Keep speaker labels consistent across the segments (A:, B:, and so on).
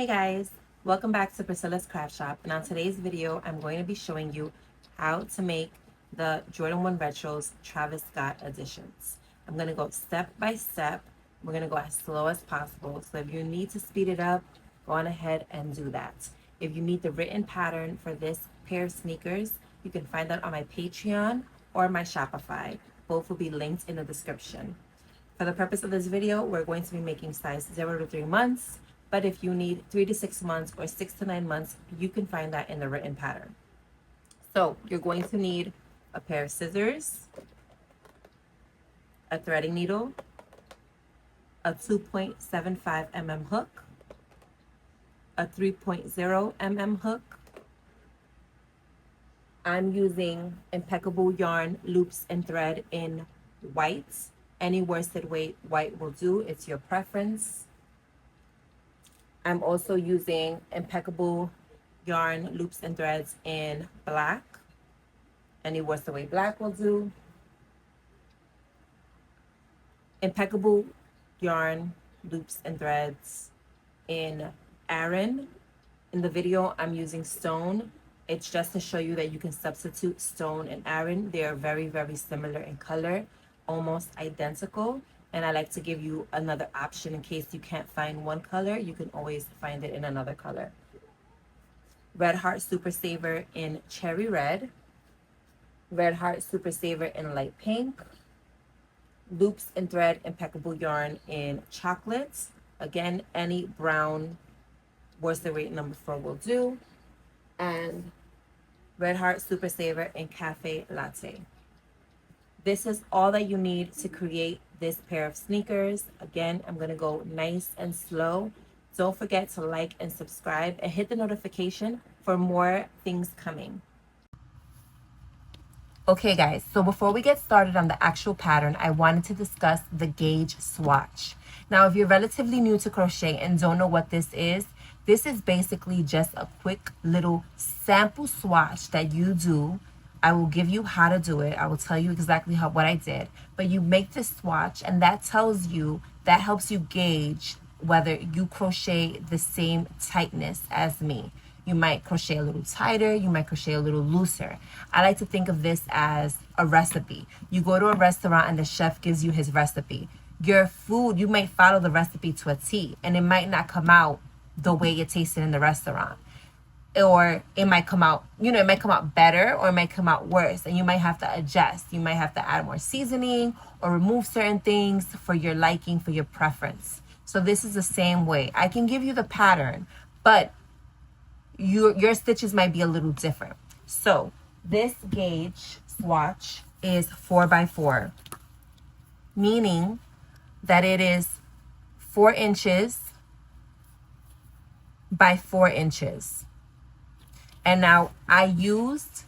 A: Hey guys, welcome back to Priscilla's Craft Shop, and on today's video I'm going to be showing you how to make the Jordan 1 Retros Travis Scott editions. I'm going to go step by step. We're going to go as slow as possible, so if you need to speed it up, go on ahead and do that. If you need the written pattern for this pair of sneakers, you can find that on my Patreon or my Shopify. Both will be linked in the description. For the purpose of this video, we're going to be making size 0 to 3 months. But if you need 3 to 6 months or 6 to 9 months, you can find that in the written pattern. So you're going to need a pair of scissors, a threading needle, a 2.75 mm hook, a 3.0 mm hook. I'm using Impeccable Yarn Loops and Thread in white. Any worsted weight white will do, it's your preference. I'm also using Impeccable Yarn Loops and Threads in black. Any worsted weight black will do. Impeccable Yarn Loops and Threads in Aran. In the video, I'm using stone. It's just to show you that you can substitute stone and Aran. They are very, very similar in color, almost identical. And I like to give you another option in case you can't find one color. You can always find it in another color. Red Heart Super Saver in Cherry Red. Red Heart Super Saver in Light Pink. Loops and Thread Impeccable Yarn in Chocolate. Again, any brown worsted weight number 4 will do. And Red Heart Super Saver in Cafe Latte. This is all that you need to create this pair of sneakers. Again, I'm going to go nice and slow. Don't forget to like and subscribe and hit the notification for more things coming. Okay guys, so before we get started on the actual pattern, I wanted to discuss the gauge swatch. Now, if you're relatively new to crochet and don't know what this is basically just a quick little sample swatch that you do. I will give you how to do it. I will tell you exactly what I did. But you make this swatch, and that tells you, that helps you gauge whether you crochet the same tightness as me. You might crochet a little tighter, you might crochet a little looser. I like to think of this as a recipe. You go to a restaurant and the chef gives you his recipe. Your food, you might follow the recipe to a T, and it might not come out the way it tasted in the restaurant. Or it might come out, it might come out better or it might come out worse, and you might have to adjust. You might have to add more seasoning or remove certain things for your liking, for your preference. So this is the same way. I can give you the pattern, but your stitches might be a little different. So this gauge swatch is 4x4, meaning that it is 4 inches by 4 inches. And now I used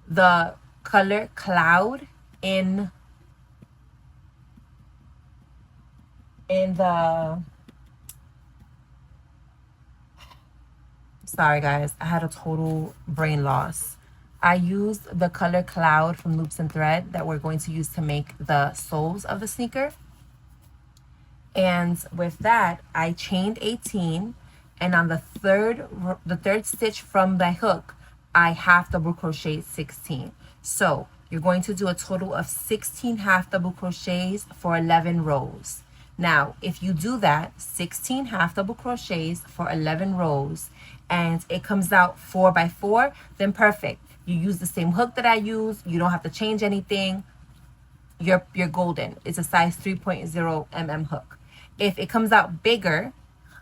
A: the color Cloud in the, sorry guys, I had a total brain loss. I used the color Cloud from Loops and Thread that we're going to use to make the soles of the sneaker. And with that, I chained 18. And on the third stitch from the hook, I half double crochet 16. So you're going to do a total of 16 half double crochets for 11 rows. Now, if you do that, 16 half double crochets for 11 rows, and it comes out 4x4, then perfect. You use the same hook that I used. You don't have to change anything. You're golden. It's a size 3.0 mm hook. If it comes out bigger,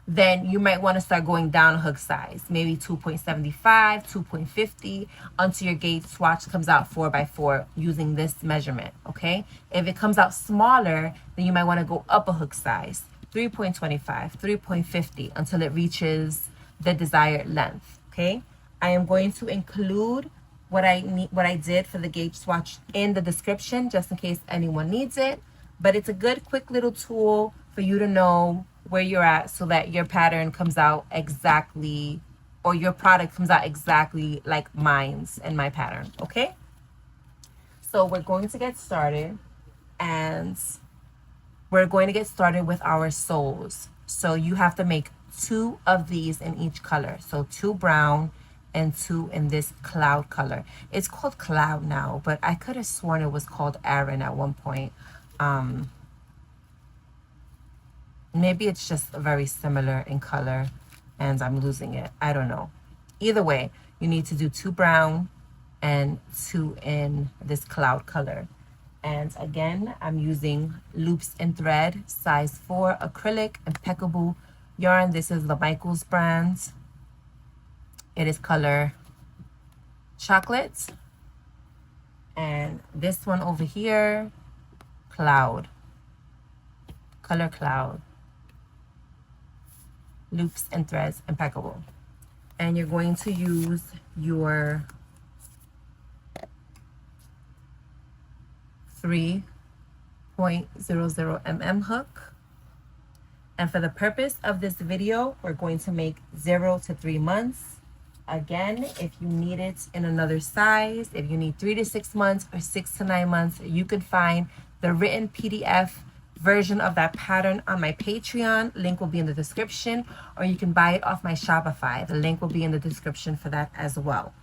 A: then you might want to start going down a hook size, maybe 2.75, 2.50, until your gauge swatch comes out 4x4 using this measurement, okay? If it comes out smaller, then you might want to go up a hook size, 3.25, 3.50, until it reaches the desired length, okay? I am going to include what I did for the gauge swatch in the description, just in case anyone needs it. But it's a good, quick little tool for you to know where you're at, so that your pattern comes out exactly, or your product comes out exactly like mine's and my pattern, okay? So we're going to get started, and we're going to get started with our soles. So you have to make 2 of these in each color. So 2 brown and 2 in this cloud color. It's called cloud now, but I could have sworn it was called Aran at one point. Maybe it's just very similar in color and I'm losing it. I don't know. Either way, you need to do 2 brown and 2 in this cloud color. And again, I'm using loops and thread, size 4 acrylic impeccable yarn. This is the Michaels brand. It is color chocolate. And this one over here, cloud, color cloud. Loops and threads impeccable. And you're going to use your 3.00 mm hook. And for the purpose of this video, we're going to make 0 to 3 months. Again, if you need it in another size, if you need 3 to 6 months or 6 to 9 months, you can find the written PDF version of that pattern on my Patreon. Link will be in the description, or you can buy it off my Shopify. The link will be in the description for that as well.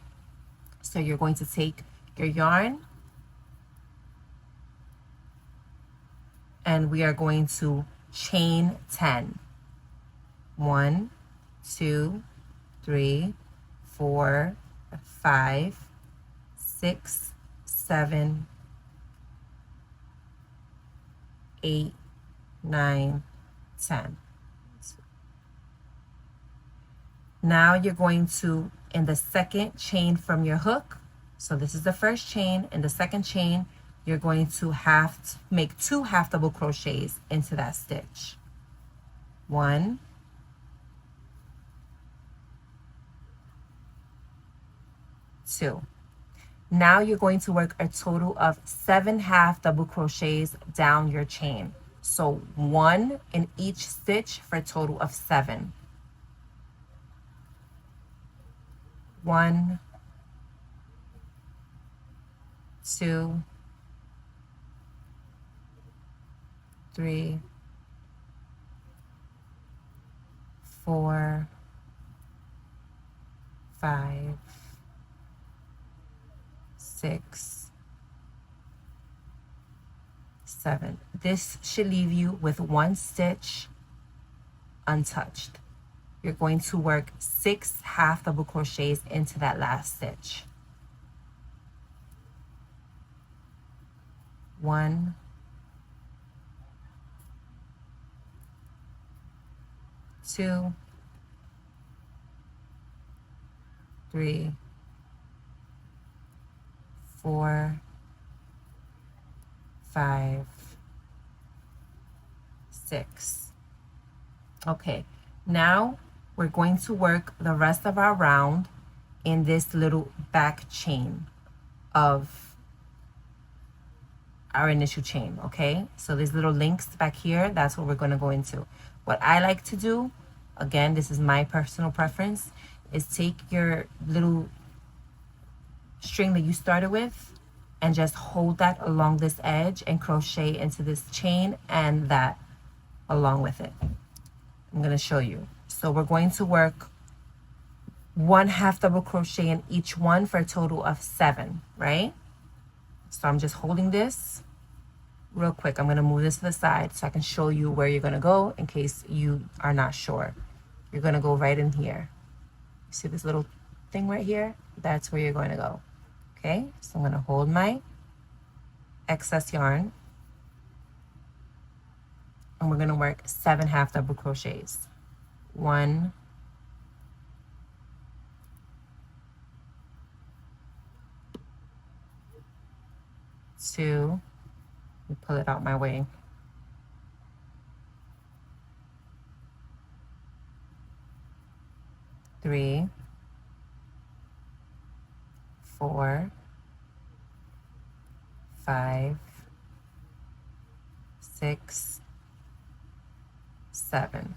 A: So you're going to take your yarn and we are going to chain 10. 1, 2, 3, 4, 5, 6, 7, 8, 9, 10. Now you're going to, in the second chain from your hook, so this is the first chain, in the second chain, you're going to make 2 half double crochets into that stitch. 1, 2. Now you're going to work a total of 7 half double crochets down your chain. So 1 in each stitch for a total of 7. 1, 2, 3, 4, 5, 6, 7. This should leave you with 1 stitch untouched. You're going to work 6 half double crochets into that last stitch. 1, 2, 3, 4, 5, 6. Okay, now we're going to work the rest of our round in this little back chain of our initial chain. Okay, so there's little links back here. That's what we're going to go into. What I like to do, again, this is my personal preference, is take your little string that you started with and just hold that along this edge and crochet into this chain and that along with it. I'm going to show you. So we're going to work 1 half double crochet in each one for a total of 7, right? So I'm just holding this real quick. I'm going to move this to the side so I can show you where you're going to go in case you are not sure. You're going to go right in here. See this little thing right here? That's where you're going to go. Okay, so I'm going to hold my excess yarn and we're going to work 7 half double crochets. 1, 2, let me pull it out my way. 3, 4, 5, 6, 7.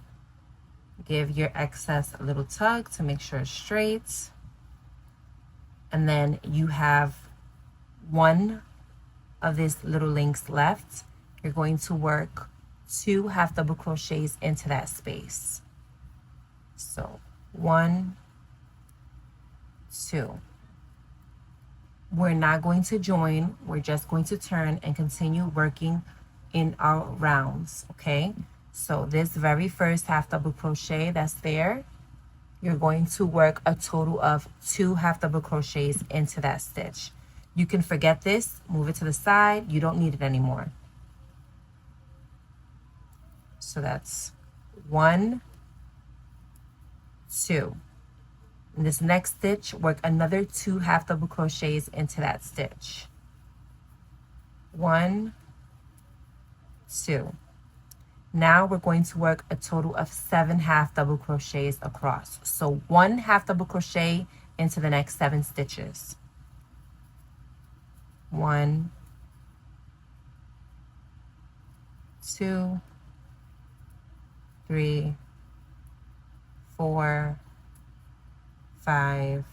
A: Give your excess a little tug to make sure it's straight. And then you have 1 of these little links left. You're going to work 2 half double crochets into that space. So 1, 2. We're not going to join, we're just going to turn and continue working in our rounds, okay? So this very first half double crochet that's there, you're going to work a total of 2 half double crochets into that stitch. You can forget this, move it to the side, you don't need it anymore. So that's 1, 2. In this next stitch, work another 2 half double crochets into that stitch. 1, 2. Now we're going to work a total of 7 half double crochets across. So 1 half double crochet into the next 7 stitches. 1, 2, 3, 4, 5,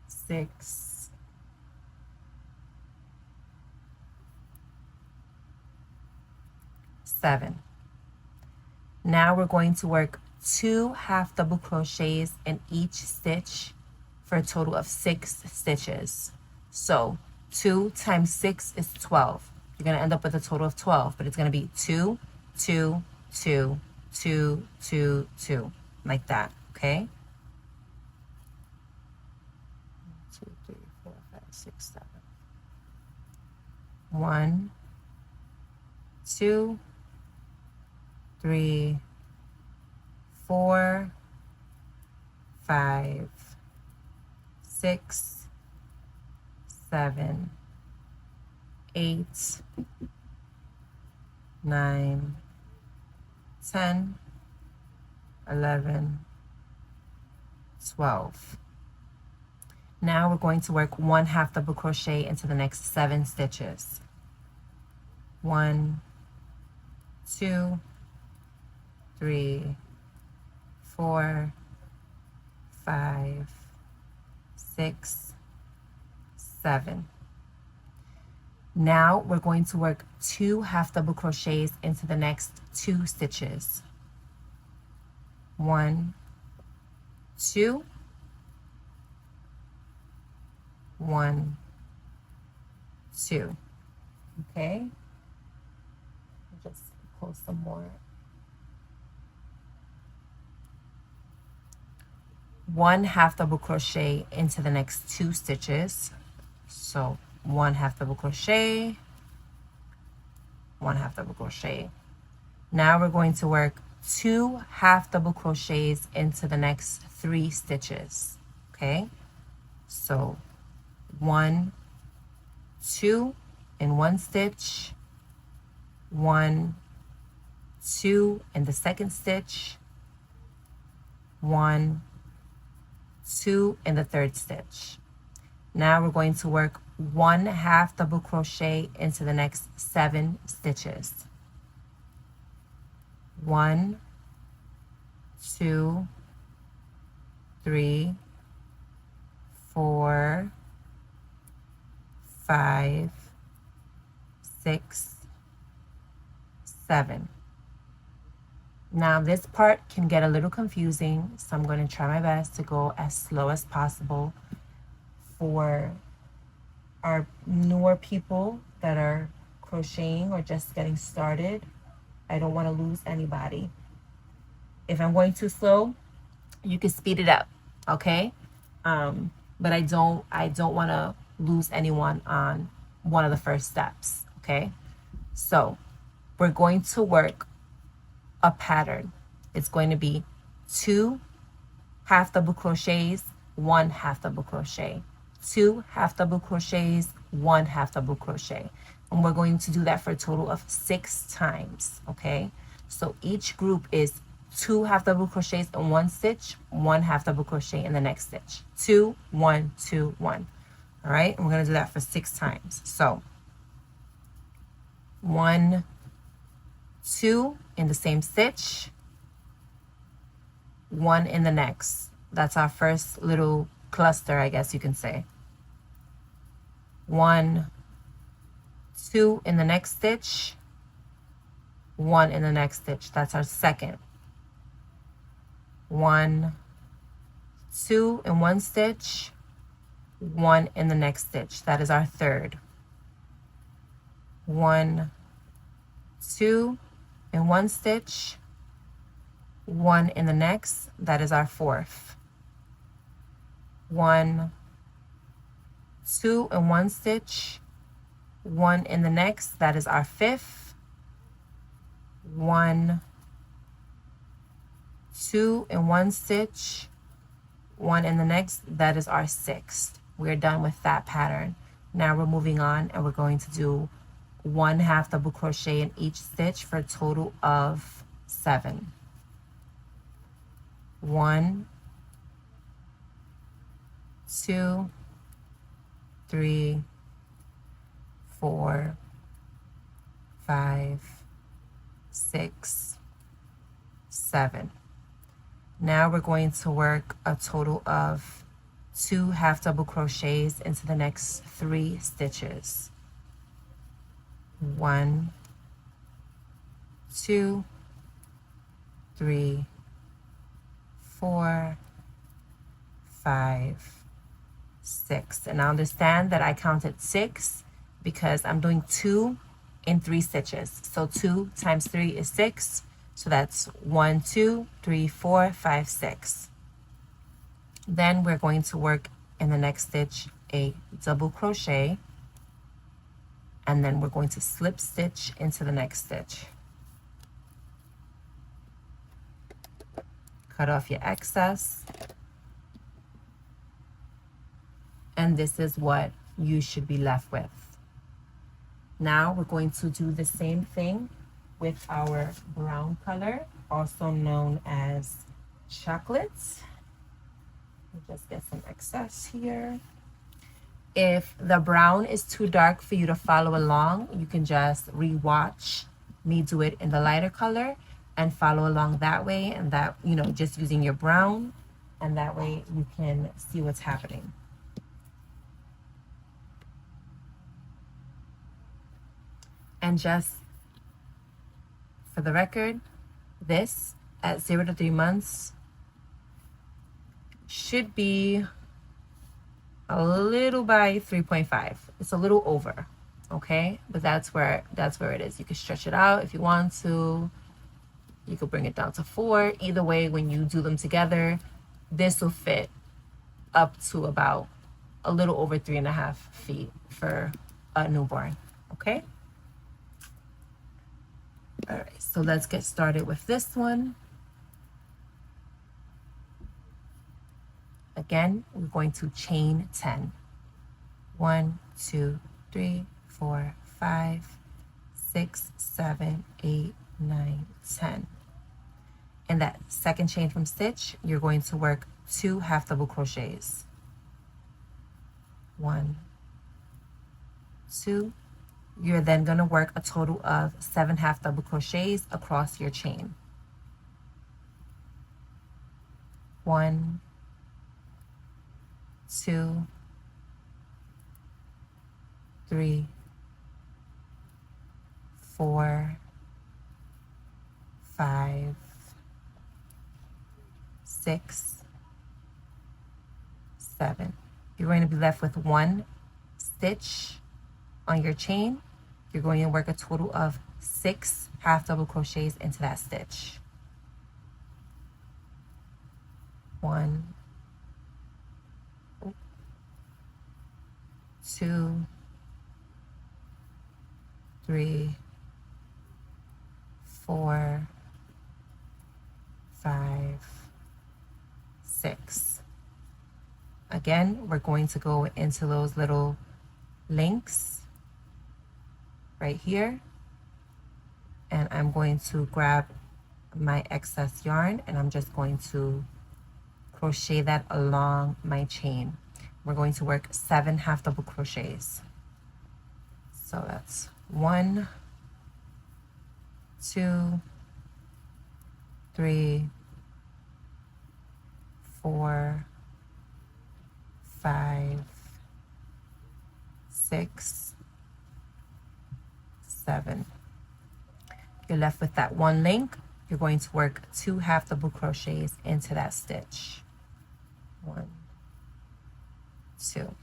A: 6, 7. Now we're going to work 2 half double crochets in each stitch for a total of 6 stitches. So 2 times 6 is 12. You're going to end up with a total of 12, but it's going to be 2, 2, 2, 2, 2, 2, like that, okay? 2, 3, 4, 5, 6, 7. 1, 2, 3, 4, 5, 6, 7, 8, 9, 10, 11, 12. Now we're going to work 1 half double crochet into the next 7 stitches. 1, 2, 3, 4, 5, 6, 7. Now we're going to work 2 half double crochets into the next 2 stitches. 1, 2, 1, 2. Okay, just pull some more. 1 half double crochet into the next 2 stitches. So 1 half double crochet, 1 half double crochet. Now we're going to work 2 half double crochets into the next 3 stitches. Okay, so 1, 2 in one stitch, 1, 2 in the second stitch, 1, 2 in the third stitch. Now we're going to work 1 half double crochet into the next 7 stitches. 1, 2, 3, 4, 5, 6, 7. Now this part can get a little confusing, so I'm going to try my best to go as slow as possible for our newer people that are crocheting or just getting started. I don't want to lose anybody. If I'm going too slow, you can speed it up, okay? But I don't want to lose anyone on one of the first steps, okay? So we're going to work a pattern. It's going to be 2 half double crochets, 1 half double crochet, 2 half double crochets, 1 half double crochet. And we're going to do that for a total of 6 times, okay? So each group is 2 half double crochets in one stitch, 1 half double crochet in the next stitch. 2, 1, 2, 1. All right, and we're going to do that for 6 times. So 1, 2 in the same stitch, 1 in the next. That's our first little cluster, I guess you can say. 1, 2 in the next stitch, 1 in the next stitch. That's our second. 1, 2 in one stitch, 1 in the next stitch. That is our third. 1, 2 in one stitch, 1 in the next. That is our fourth. 1, 2 in one stitch, 1 in the next. That is our fifth. 1, 2 in one stitch, 1 in the next. That is our sixth. We're done with that pattern. Now we're moving on, and we're going to do 1/2 double crochet in each stitch for a total of 7. 1, 2, 3, 4, 5, 6, 7. Now we're going to work a total of 2 half double crochets into the next 3 stitches. 1, 2, 3, 4, 5, 6. And now understand that I counted 6 because I'm doing 2 in 3 stitches. So 2 times 3 is 6. So that's 1, 2, 3, 4, 5, 6. Then we're going to work in the next stitch a double crochet, and then we're going to slip stitch into the next stitch. Cut off your excess. And this is what you should be left with. Now we're going to do the same thing with our brown color, also known as chocolate. Just get some excess here. If the brown is too dark for you to follow along, you can just re-watch me do it in the lighter color and follow along that way, and that, you know, just using your brown, and that way you can see what's happening. And just for the record, this at 0 to 3 months should be a little by 3.5. It's a little over, okay? But that's where it is. You can stretch it out if you want to. You could bring it down to 4. Either way, when you do them together, this will fit up to about a little over 3.5 feet for a newborn, okay? All right, so let's get started with this one. Again, we're going to chain 10. 1, 2, 3, 4, 5, 6, 7, 8, 9, 10. In that second chain from stitch, you're going to work 2 half double crochets. 1, 2. You're then going to work a total of 7 half double crochets across your chain. 1, 2, 3, 4, 5, 6, 7. You're going to be left with 1 stitch on your chain. You're going to work a total of 6 half double crochets into that stitch. 1, 2, 3, 4, 5, 6. Again, we're going to go into those little links right here, and I'm going to grab my excess yarn, and I'm just going to crochet that along my chain. We're going to work 7 half double crochets. So that's 1, 2, 3, 4, 5, 6, 7. You're left with that 1 link. you're going to work 2 half double crochets into that stitch. 1, 2.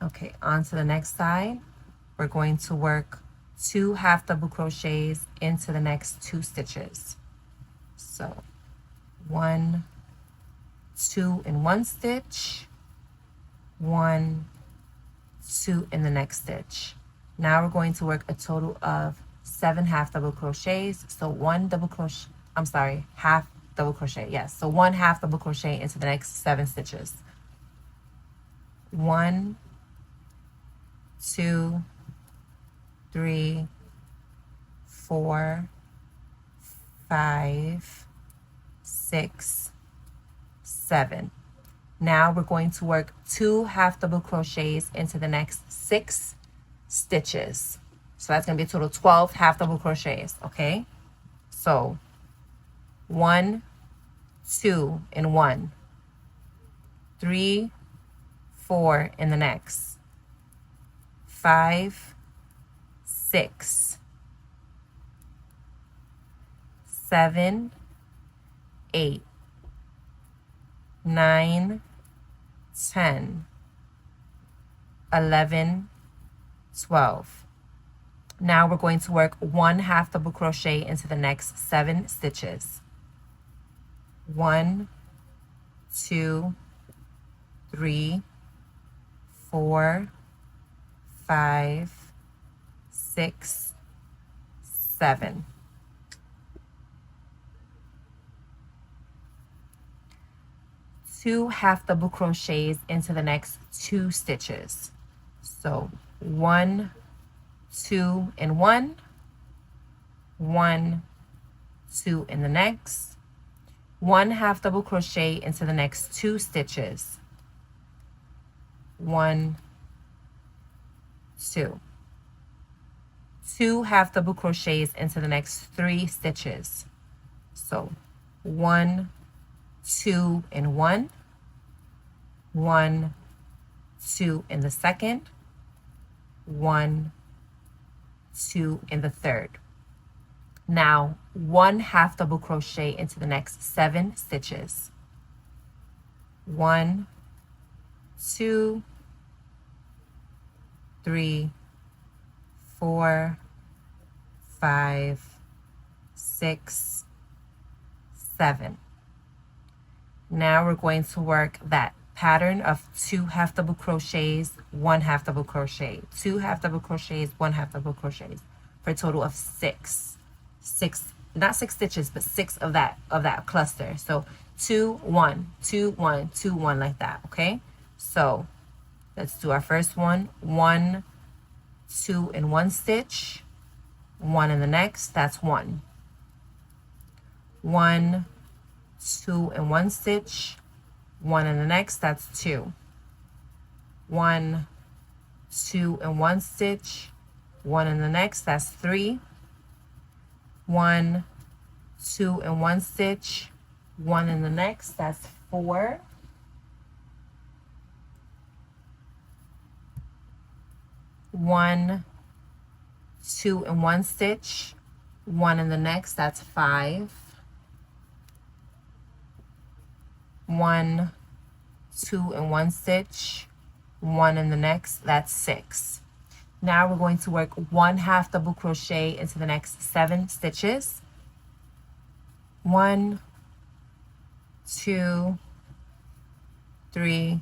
A: Okay, on to the next side. We're going to work 2 half double crochets into the next 2 stitches. So 1, 2 in one stitch, 1, 2 in the next stitch. Now we're going to work a total of 7 half double crochets. So 1 double crochet, I'm sorry, half double crochet. Yes, so 1 half double crochet into the next 7 stitches. 1, 2, 3, 4, 5, 6, 7. Now we're going to work 2 half double crochets into the next 6 stitches. So that's going to be a total of 12 half double crochets, okay? So 1, 2 in one, 3, 4 in the next, 5, 6, 7, 8, 9, 10, 11, 12. Now we're going to work 1 half double crochet into the next 7 stitches. 1, 2, 3, 4, 5, 6, 7. Two half double crochets into the next 2 stitches. So 1, 2 in one, 1, 2 in the next, 1 half double crochet into the next 2 stitches. 1, 2. 2 half double crochets into the next 3 stitches. So 1, 2 in one, 1, 2 in the second, 1, 2 in the third. Now 1 half double crochet into the next 7 stitches. 1, 2, 3, 4, 5, 6, 7. Now we're going to work that pattern of 2 half double crochets, 1 half double crochet, 2 half double crochets, 1 half double crochets, for a total of 6, not 6 stitches, but 6 of that cluster. So 2, 1, 2, 1, 2, 1, like that. Okay, so let's do our first one. 1, 2 in one stitch, 1 in the next, that's 1. 1, 2 in one stitch, 1 in the next, that's 2. 1, 2 in one stitch, 1 in the next, that's 3. 1, 2 in one stitch, 1 in the next, that's 4. 1, 2 in one stitch, 1 in the next, that's 5. 1, 2 in one stitch, 1 in the next, that's 6. Now we're going to work 1 half double crochet into the next 7 stitches. 1, 2, 3,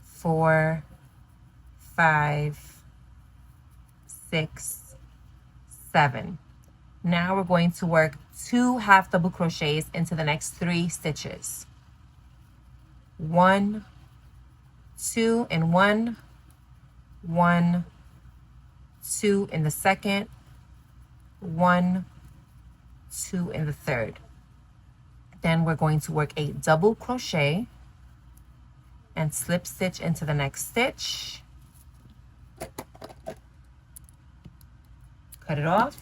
A: 4, 5, 6, 7. Now we're going to work 2 half double crochets into the next 3 stitches. 1, 2 in one, 1, 2 in the second, 1, 2 in the third. Then we're going to work a double crochet and slip stitch into the next stitch. Cut it off.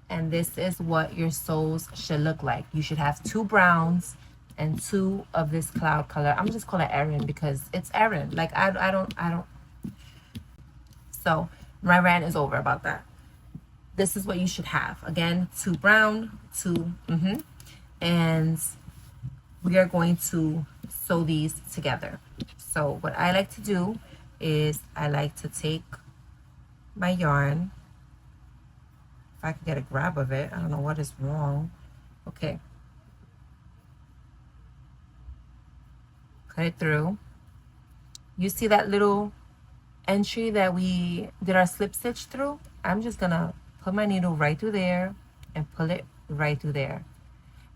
A: And this is what your soles should look like. You should have 2 browns and 2 of this cloud color. I'm just calling it Aran because it's Aran. Like I don't So my rant is over about that. This is what you should have. Again, 2 brown, 2, and we are going to sew these together. So what I like to do is I like to take my yarn. If I can get a grab of it, I don't know what is wrong. Okay. Cut it through. You see that little entry that we did our slip stitch through? I'm just gonna put my needle right through there and pull it right through there.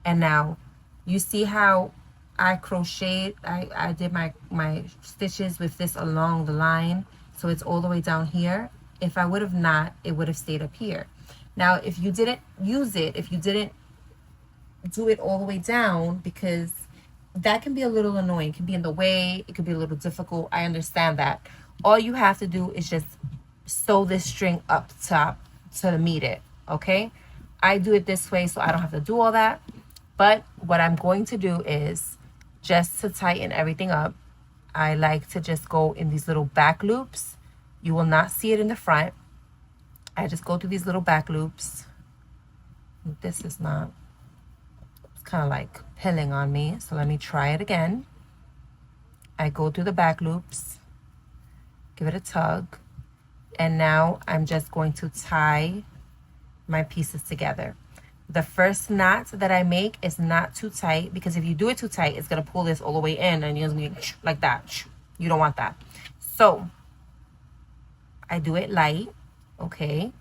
A: And now you see how I crocheted, I did my stitches with this along the line, so it's all the way down here. If I would have not, it would have stayed up here. Now if you didn't use it, if you didn't do it all the way down, because that can be a little annoying, it can be in the way, it could be a little difficult, I understand that. All you have to do is just sew this string up top to meet it, okay? I do it this way so I don't have to do all that. But what I'm going to do is, just to tighten everything up, I like to just go in these little back loops. You will not see it in the front. I just go through these little back loops. This is not, it's kind of like pilling on me, so let me try it again. I go through the back loops, give it a tug, and now I'm just going to tie my pieces together. The first knot that I make is not too tight, because if you do it too tight, it's going to pull this all the way in and you're going to be like that. You don't want that. So I do it light, okay?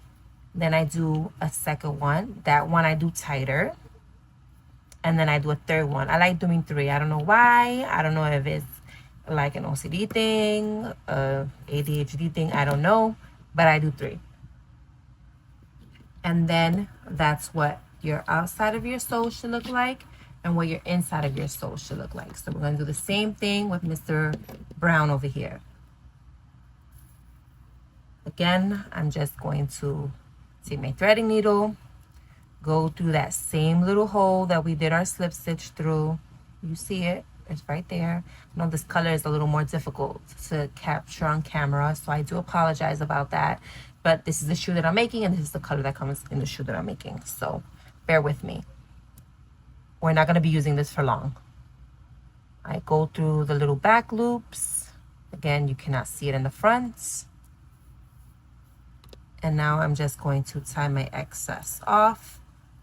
A: Then I do a second one. That one I do tighter. And then I do a third one. I like doing 3. I don't know why. I don't know if it's like an OCD thing, ADHD thing. I don't know. But I do 3. And then that's what your outside of your sole should look like and what your inside of your sole should look like. So we're going to do the same thing with Mr. Brown over here. Again, I'm just going to take my threading needle, go through that same little hole that we did our slip stitch through. You see it, it's right there. I know this color is a little more difficult to capture on camera, so I do apologize about that. But this is the shoe that I'm making, and this is the color that comes in the shoe that I'm making. So bear with me. We're not going to be using this for long. I go through the little back loops. Again, you cannot see it in the front. And now I'm just going to tie my excess off.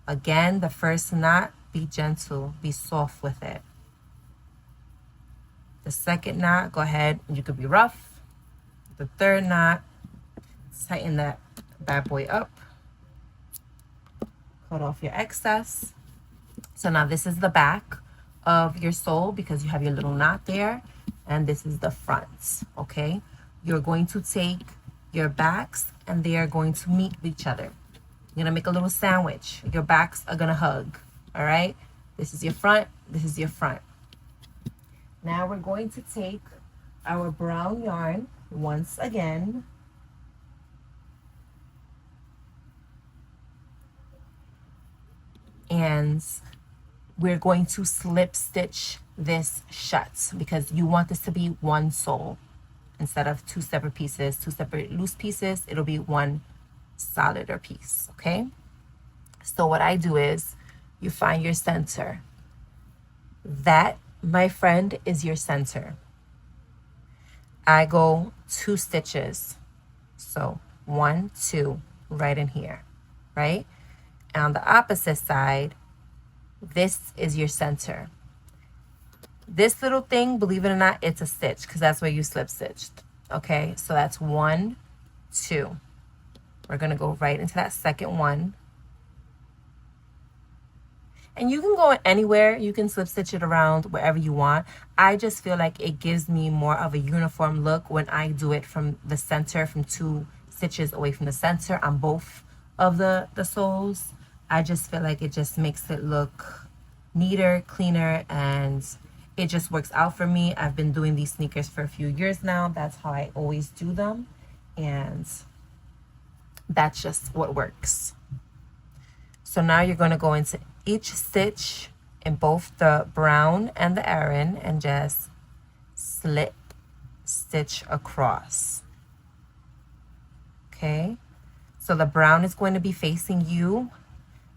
A: Again, the first knot, be gentle, be soft with it. The second knot, go ahead, you could be rough. The third knot, tighten that bad boy up. Cut off your excess. So now this is the back of your sole, because you have your little knot there, and this is the front, okay? You're going to take your backs and they are going to meet each other. You're gonna make a little sandwich. Your backs are gonna hug, all right? This is your front, this is your front. Now we're going to take our brown yarn once again. And we're going to slip stitch this shut, because you want this to be one sole. Instead of 2 separate pieces, 2 separate loose pieces, it'll be one solider piece, okay? So what I do is, you find your center. That, my friend, is your center. I go 2 stitches. So 1, 2, right in here, right? And on the opposite side, this is your center. This little thing, believe it or not, it's a stitch, because that's where you slip stitched. Okay, so that's 1, 2. We're gonna go right into that second one. And you can go anywhere, you can slip stitch it around wherever you want. I just feel like it gives me more of a uniform look when I do it from the center, from 2 stitches away from the center on both of the soles. I just feel like it just makes it look neater, cleaner, and it just works out for me. I've been doing these sneakers for a few years now. That's how I always do them, and that's just what works. So now you're going to go into each stitch in both the brown and the Aran and just slip stitch across. Okay, so the brown is going to be facing you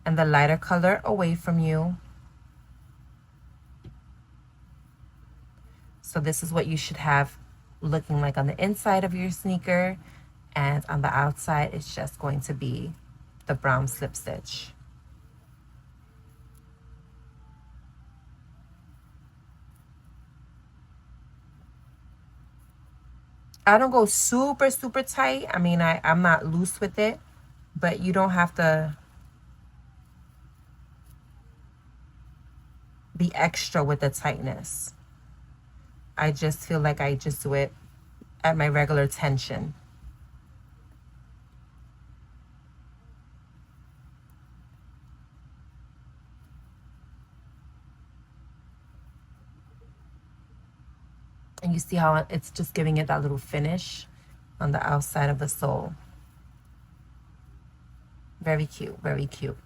A: and the lighter color away from you. So this is what you should have looking like on the inside of your sneaker, and on the outside it's just going to be the brown slip stitch. I don't go super tight. I mean, I'm not loose with it, but you don't have to be extra with the tightness. I just feel like I just do it at my regular tension. And you see how it's just giving it that little finish on the outside of the sole. Very cute, very cute.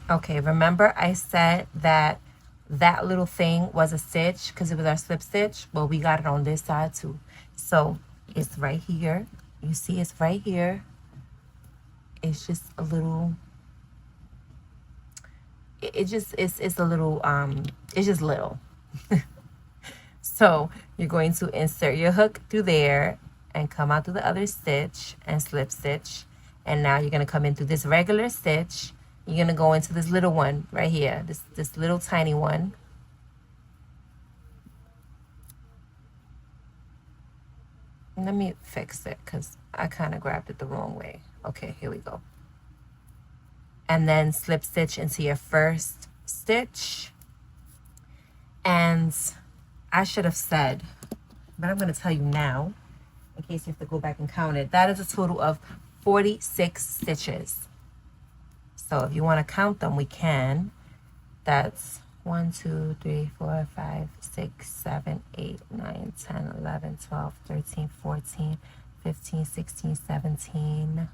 A: Okay, remember I said that that little thing was a stitch because it was our slip stitch? Well, we got it on this side too. So it's right here. You see it's right here. It's just a little, it's a little, it's just little. So you're going to insert your hook through there and come out through the other stitch and slip stitch. And now you're going to come in through this regular stitch. You're going to go into this little one right here, this little tiny one. Let me fix it because I kind of grabbed it the wrong way. Okay, here we go. And then slip stitch into your first stitch. And I should have said, but I'm going to tell you now, in case you have to go back and count it. That is a total of 46 stitches. So if you want to count them, we can. That's 1, 2, 3, 4, 5, 6, 7, 8, 9, 10, 11, 12, 13, 14, 15, 16, 17,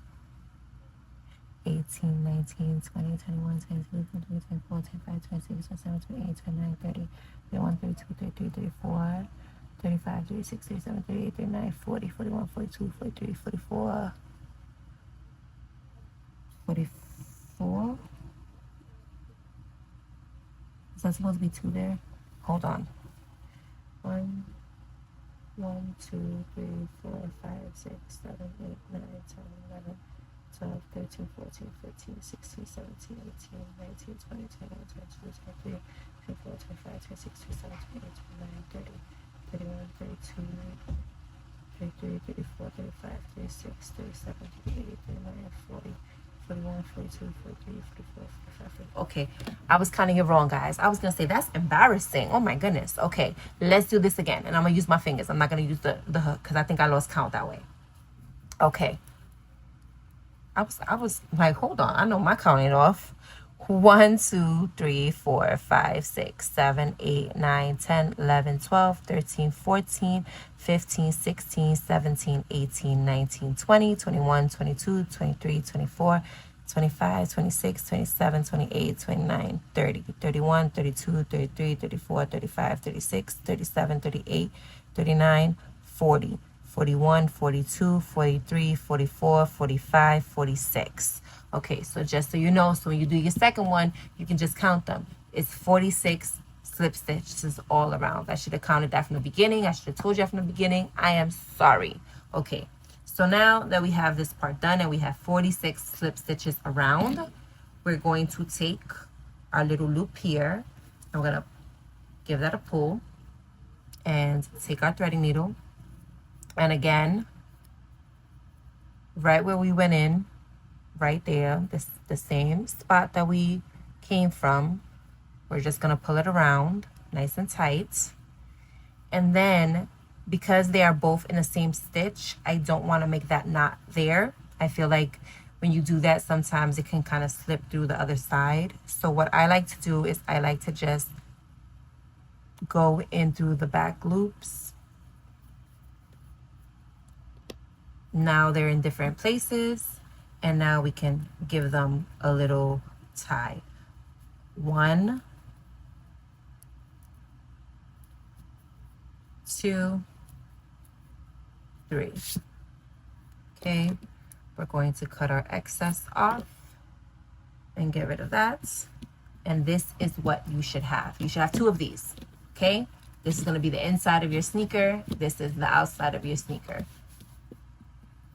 A: 18, 19, 20, 21, 22, 23, 24, 25, 26, 27, 28, 29, 30, 31, 32, 33, 34, 35, 36, 37, 38, 39, 40, 41, 42, 43, 44, 44. Is that supposed to be 2 there? Hold on. 1, 2, 3, 4, 5, 6, 7, 8, 9, 10, 11, 12, 13, 14, 15, 16, 17, 18, 19, 20, 21, 22, 23, 24, 25, 26, 27, 28, 29, 30, 31, 32, 33, 34, 35, 36, 37, 38, 39, 40, 41, 42, 43, 44, 45, 46. Okay, I was counting it wrong, guys. I was going to say, that's embarrassing. Oh, my goodness. Okay, let's do this again. And I'm going to use my fingers. I'm not going to use the hook because I think I lost count that way. Okay. I was like, hold on. I know my counting off. 1, 2, 3, 4, 5, 6, 7, 8, 9, 10, 11, 12, 13, 14, 15, 16, 17, 18, 19, 20, 21, 22, 23, 24, 25, 26, 27, 28, 29, 30, 31, 32, 33, 34, 35, 36, 37, 38, 39, 40. 41, 42, 43, 44, 45, 46. Okay, so just so you know, so when you do your second one, you can just count them. It's 46 slip stitches all around. I should have counted that from the beginning. I should have told you that from the beginning. I am sorry. Okay, so now that we have this part done and we have 46 slip stitches around, we're going to take our little loop here. I'm going to give that a pull. and take our threading needle, and again, right where we went in, right there, this the same spot that we came from, we're just gonna pull it around nice and tight. And then because they are both in the same stitch, I don't want to make that knot there. I feel like when you do that, sometimes it can kind of slip through the other side. So what I like to do is I like to just go in through the back loops. Now they're in different places, and now we can give them a little tie. 1, 2, 3. Okay, we're going to cut our excess off and get rid of that. And this is what you should have. You should have 2 of these. Okay, this is going to be the inside of your sneaker. This is the outside of your sneaker.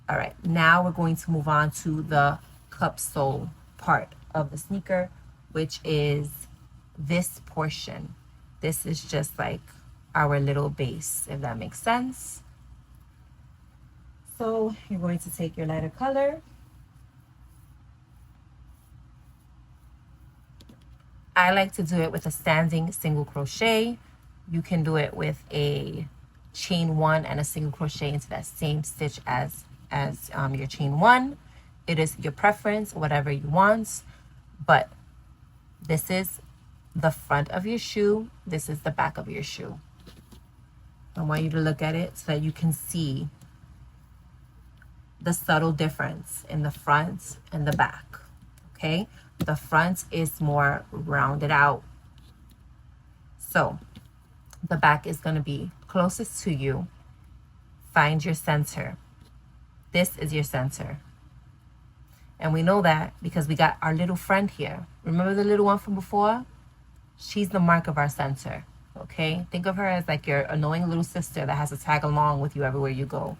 A: All right, now we're going to move on to the cupsole part of the sneaker, which is this portion. This is just like our little base, if that makes sense. So you're going to take your lighter color. I like to do it with a standing single crochet. You can do it with a chain 1 and a single crochet into that same stitch as your chain 1. It is your preference, whatever you want, but this is the front of your shoe. This is the back of your shoe. I want you to look at it so that you can see the subtle difference in the front and the back. Okay, the front is more rounded out, so the back is going to be closest to you. Find your center. This is your center, and we know that because we got our little friend here. Remember the little one from before? She's the mark of our center. Okay, think of her as like your annoying little sister that has to tag along with you everywhere you go.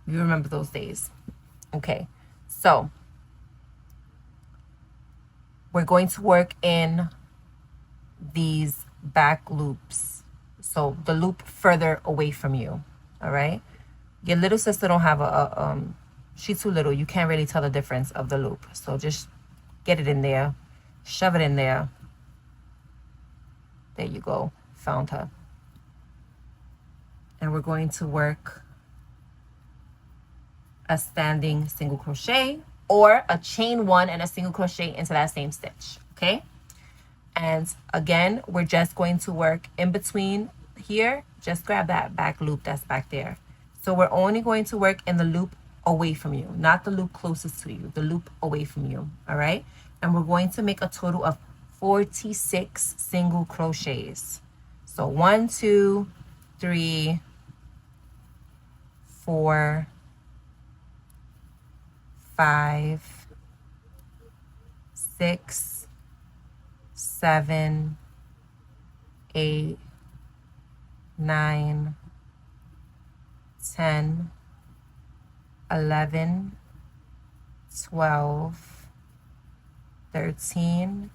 A: You remember those days. Okay, so we're going to work in these back loops, so the loop further away from you. All right, your little sister don't have she's too little. You can't really tell the difference of the loop, so just get it in there, shove it in there. There you go, found her. And we're going to work a standing single crochet or a chain 1 and a single crochet into that same stitch. Okay, and again, we're just going to work in between here. Just grab that back loop that's back there. So we're only going to work in the loop away from you, not the loop closest to you, the loop away from you. All right, and we're going to make a total of 46 single crochets. So 1, 2, 3, 4, 5, 6, 7, 8, 9, 10, 11, 12, 13,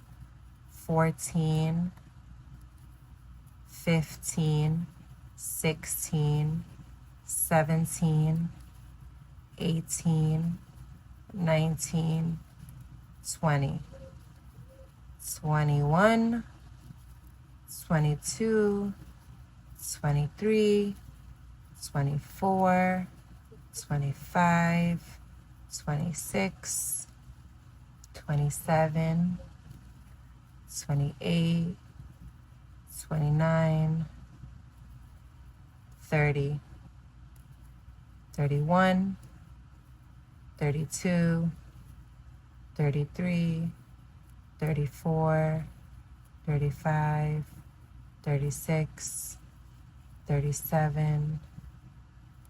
A: 14, 15, 16, 17, 18, 19, 20, 21, 22, 23, 24, 25, 26, 27, 28, 29, 30, 31, 32, 33, 34, 35, 36, 37,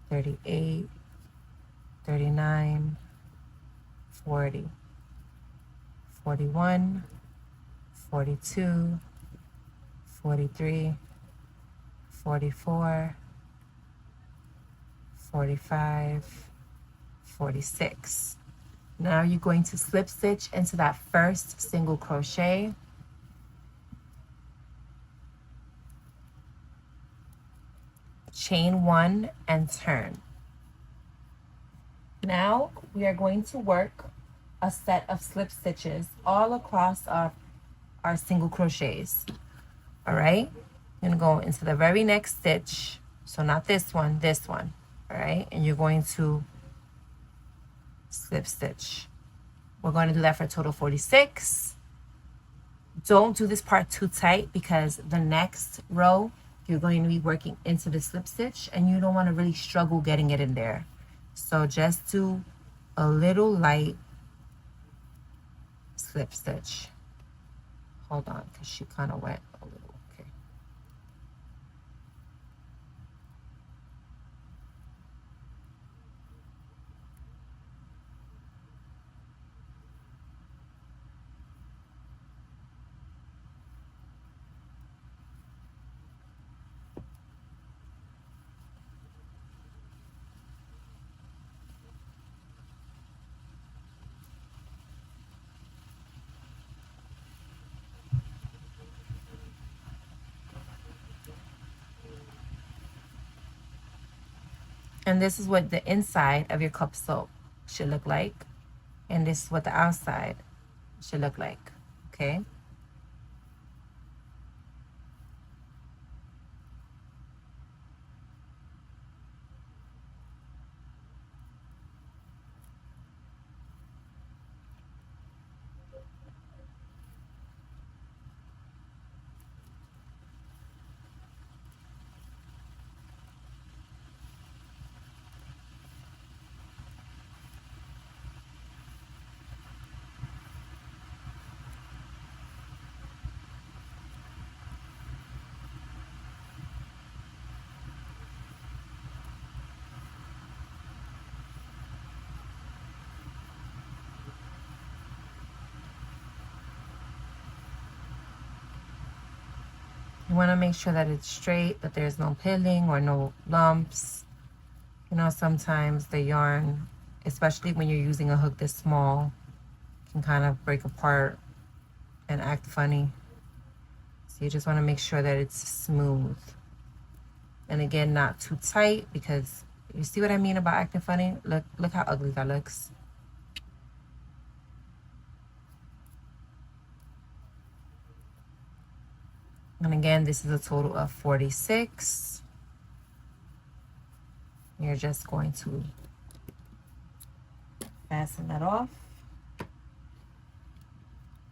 A: 38, 39, 40, 41, 42, 43, 44, 45, 46. Now you're going to slip stitch into that first single crochet. chain 1 and turn. Now we are going to work a set of slip stitches all across our single crochets. All right, I'm gonna go into the very next stitch, so not this one, this one. All right, and you're going to slip stitch. We're going to do that for a total 46. Don't do this part too tight because the next row you're going to be working into the slip stitch and you don't want to really struggle getting it in there. So just do a little light slip stitch. Hold on, because she kind of went a little. Okay. And this is what the inside of your cupsole should look like. And this is what the outside should look like, okay? You want to make sure that it's straight, that there's no pilling or no lumps. You know, sometimes the yarn, especially when you're using a hook this small, can kind of break apart and act funny. So you just want to make sure that it's smooth. And again, not too tight, because you see what I mean about acting funny? Look how ugly that looks. And again, this is a total of 46. You're just going to fasten that off.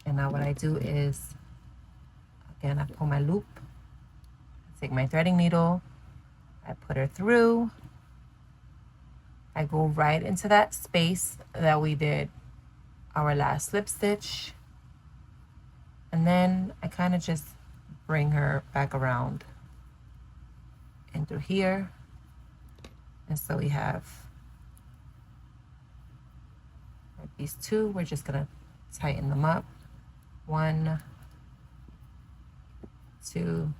A: And now what I do is, again, I pull my loop, I take my threading needle, I put her through, I go right into that space that we did our last slip stitch, and then I kind of just bring her back around and through here. And so we have these two. We're just gonna tighten them up. 1, 2,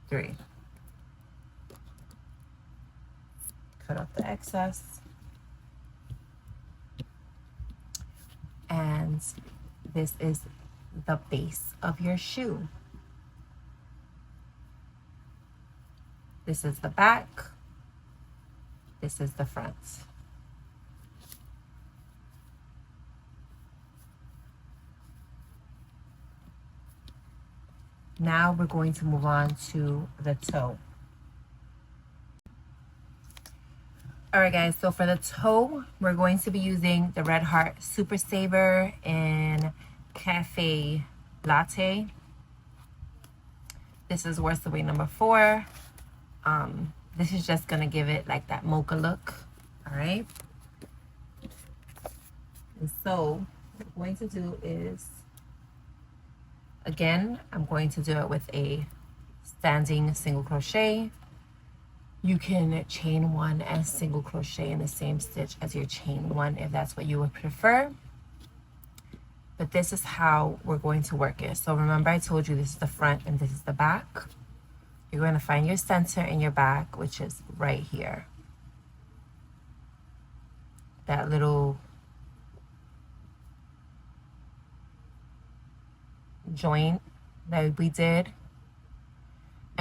A: 3. Cut off the excess. And this is the base of your shoe. This is the back. This is the front. Now we're going to move on to the toe. All right, guys, so for the toe, we're going to be using the Red Heart Super Saver in Cafe Latte. This is worsted number 4. This is just gonna give it like that mocha look. All right. And so what I'm going to do is, again, I'm going to do it with a standing single crochet. You can chain 1 and single crochet in the same stitch as your chain 1 if that's what you would prefer. But this is how we're going to work it. So remember, I told you this is the front and this is the back. You're going to find your center in your back, which is right here. That little joint that we did.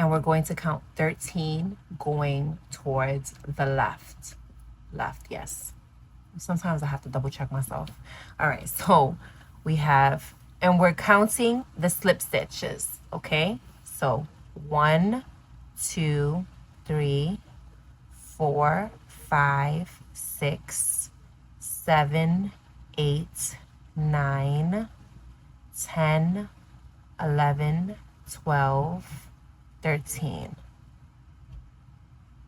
A: and we're going to count 13 going towards the left. Left, yes. Sometimes I have to double check myself. All right, so we have, and we're counting the slip stitches, okay? So 1, 2, 3, 4, 5, 6, 7, 8, 9, 10, 11, 12, 13.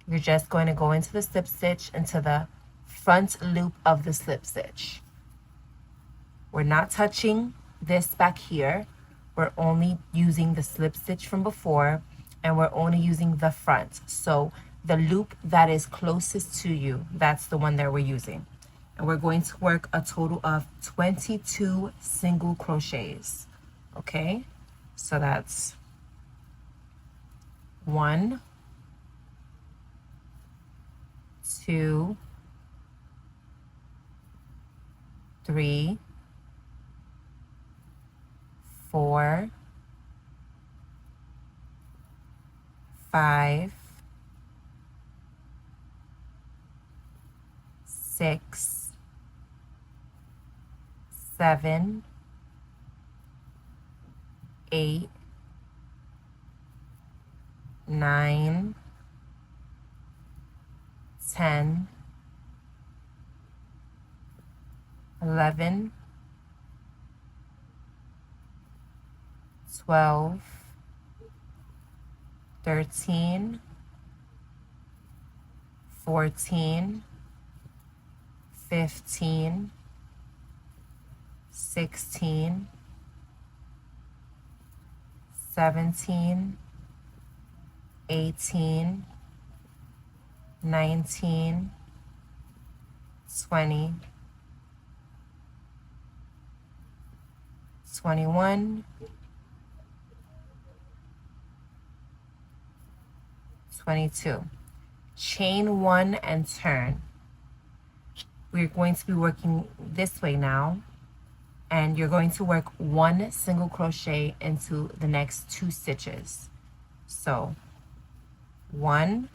A: You're just going to go into the slip stitch, into the front loop of the slip stitch. We're not touching this back here. We're only using the slip stitch from before, and we're only using the front. So the loop that is closest to you, that's the one that we're using. And we're going to work a total of 22 single crochets. Okay, so that's 1, 2, 3, 4, 5, 6, 7, 8, 9, 10, 11, 12, 13, 14, 15, 16, 17, 18, 19, 20, 21, 22. Chain 1 and turn. We're going to be working this way now, and you're going to work 1 single crochet into the next 2 stitches. So 1,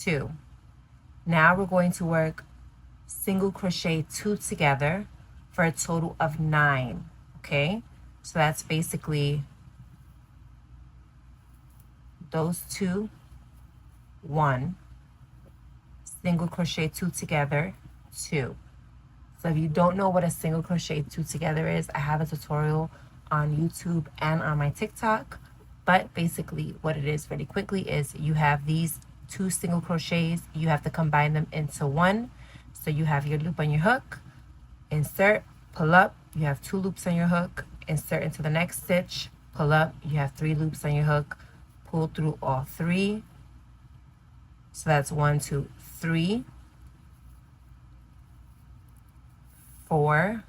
A: 2. Now we're going to work single crochet 2 together for a total of 9. Okay, so that's basically those 2, 1, single crochet 2 together, 2. So if you don't know what a single crochet 2 together is, I have a tutorial on YouTube and on my TikTok. But basically what it is really quickly is you have these 2 single crochets, you have to combine them into 1. So you have your loop on your hook, insert, pull up, you have 2 loops on your hook, insert into the next stitch, pull up, you have 3 loops on your hook, pull through all 3. So that's 1, 2, 3, 4,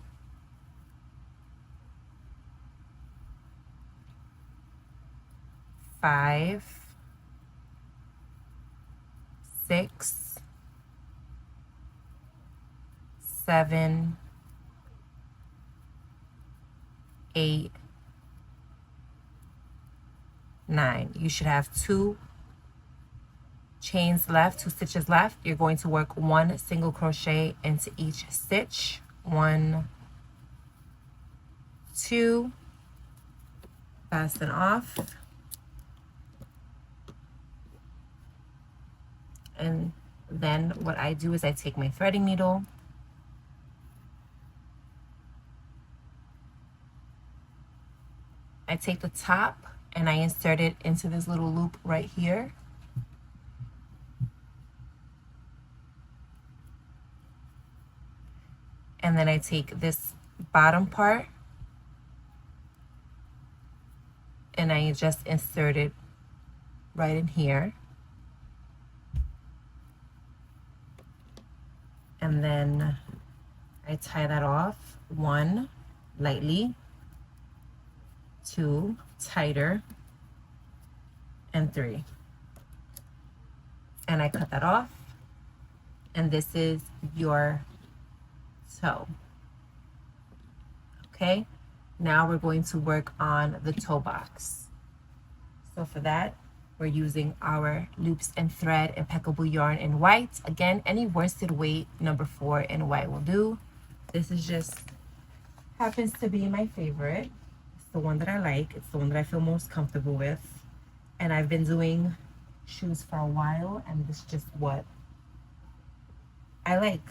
A: 5, 6, 7, 8, 9. You should have 2 chains left, 2 stitches left. You're going to work 1 single crochet into each stitch. 1, 2, fasten off, and then what I do is I take my threading needle, I take the top and I insert it into this little loop right here. And then I take this bottom part and I just insert it right in here. And then I tie that off. 1, lightly, 2, tighter, and 3. And I cut that off. And this is your toe. Okay, now we're going to work on the toe box. So for that, we're using our Loops and Thread Impeccable Yarn in white. Again, any worsted weight number 4 in white will do. This is just happens to be my favorite. It's the one that I like. It's the one that I feel most comfortable with. And I've been doing shoes for a while, and this is just what I like.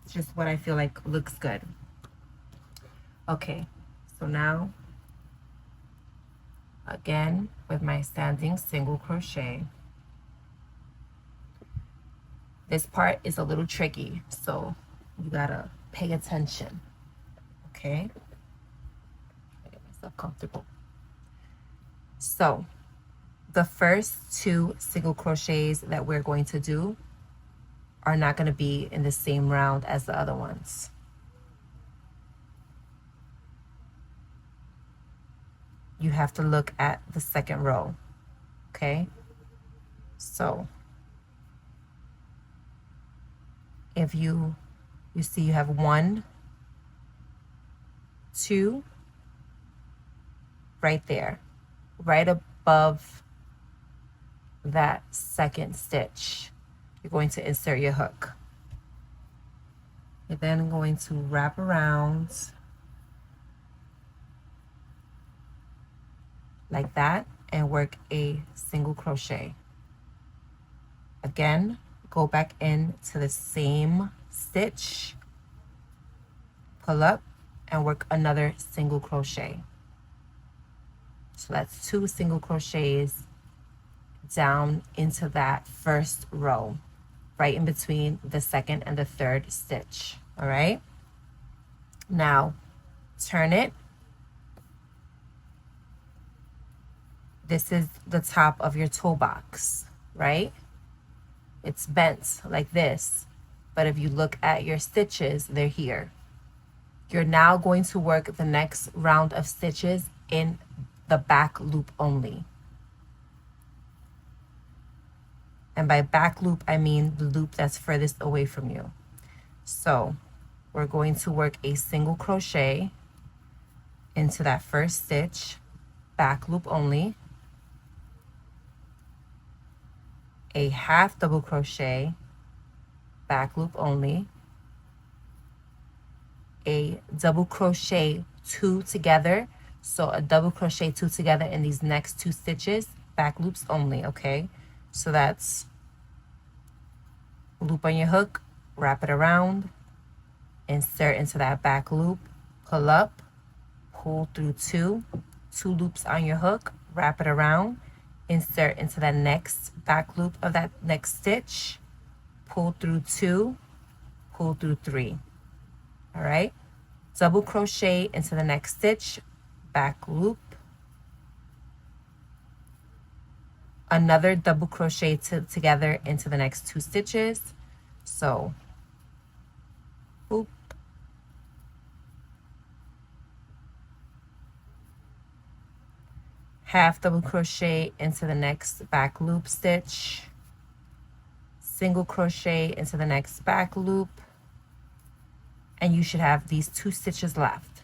A: It's just what I feel like looks good. Okay, so now again with my standing single crochet. This part is a little tricky, so you gotta pay attention. Okay, get myself comfortable. So the first 2 single crochets that we're going to do are not going to be in the same round as the other ones. You have to look at the second row. Okay, so if you see you have 1, 2 right there, right above that second stitch. You're going to insert your hook. You're then going to wrap around like that and work a single crochet. Again, go back into the same stitch, pull up and work another single crochet. So that's 2 single crochets down into that first row, right in between the second and the third stitch. All right, now turn it. This is the top of your toe box, right? It's bent like this, but if you look at your stitches, they're here. You're now going to work the next round of stitches in the back loop only. And by back loop, I mean the loop that's furthest away from you. So we're going to work a single crochet into that first stitch, back loop only, a half double crochet, back loop only, a double crochet 2 together. So a double crochet 2 together in these next 2 stitches, back loops only, okay? So that's loop on your hook, wrap it around, insert into that back loop, pull up, pull through 2 loops on your hook, wrap it around, insert into that next back loop of that next stitch, pull through 2, pull through 3. All right, double crochet into the next stitch, back loop, another double crochet together into the next 2 stitches. So boop, half double crochet into the next back loop stitch, single crochet into the next back loop, and you should have these 2 stitches left.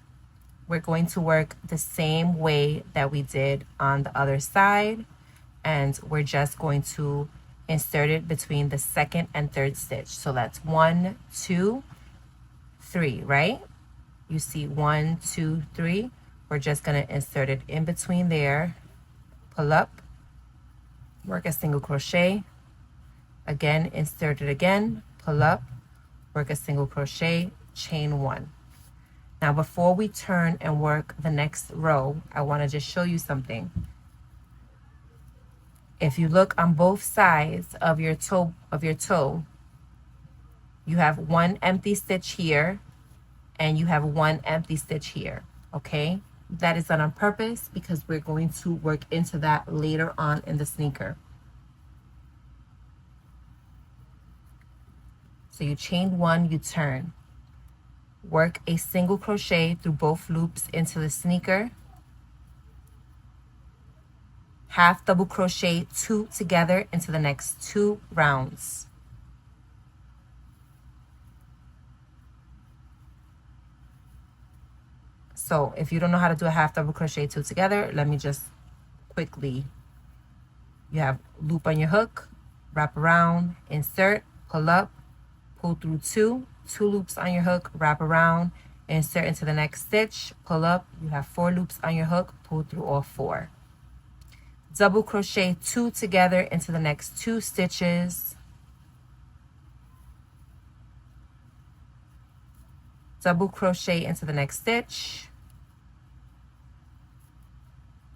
A: We're going to work the same way that we did on the other side, and we're just going to insert it between the second and third stitch. So that's 1, 2, 3, right? You see 1, 2, 3. We're just going to insert it in between there, pull up, work a single crochet, again insert it again, pull up, work a single crochet, chain 1. Now before we turn and work the next row, I want to just show you something. If you look on both sides of your toe, you have 1 empty stitch here and you have 1 empty stitch here, okay? That is done on purpose because we're going to work into that later on in the sneaker. So you chain 1, you turn. Work a single crochet through both loops into the sneaker. Half double crochet 2 together into the next 2 rounds. So if you don't know how to do a half double crochet 2 together, let me just quickly You have loop on your hook, wrap around, insert, pull up, pull through two loops on your hook, wrap around, insert into the next stitch, pull up. You have 4 loops on your hook, pull through all 4. Double crochet 2 together into the next 2 stitches. Double crochet into the next stitch.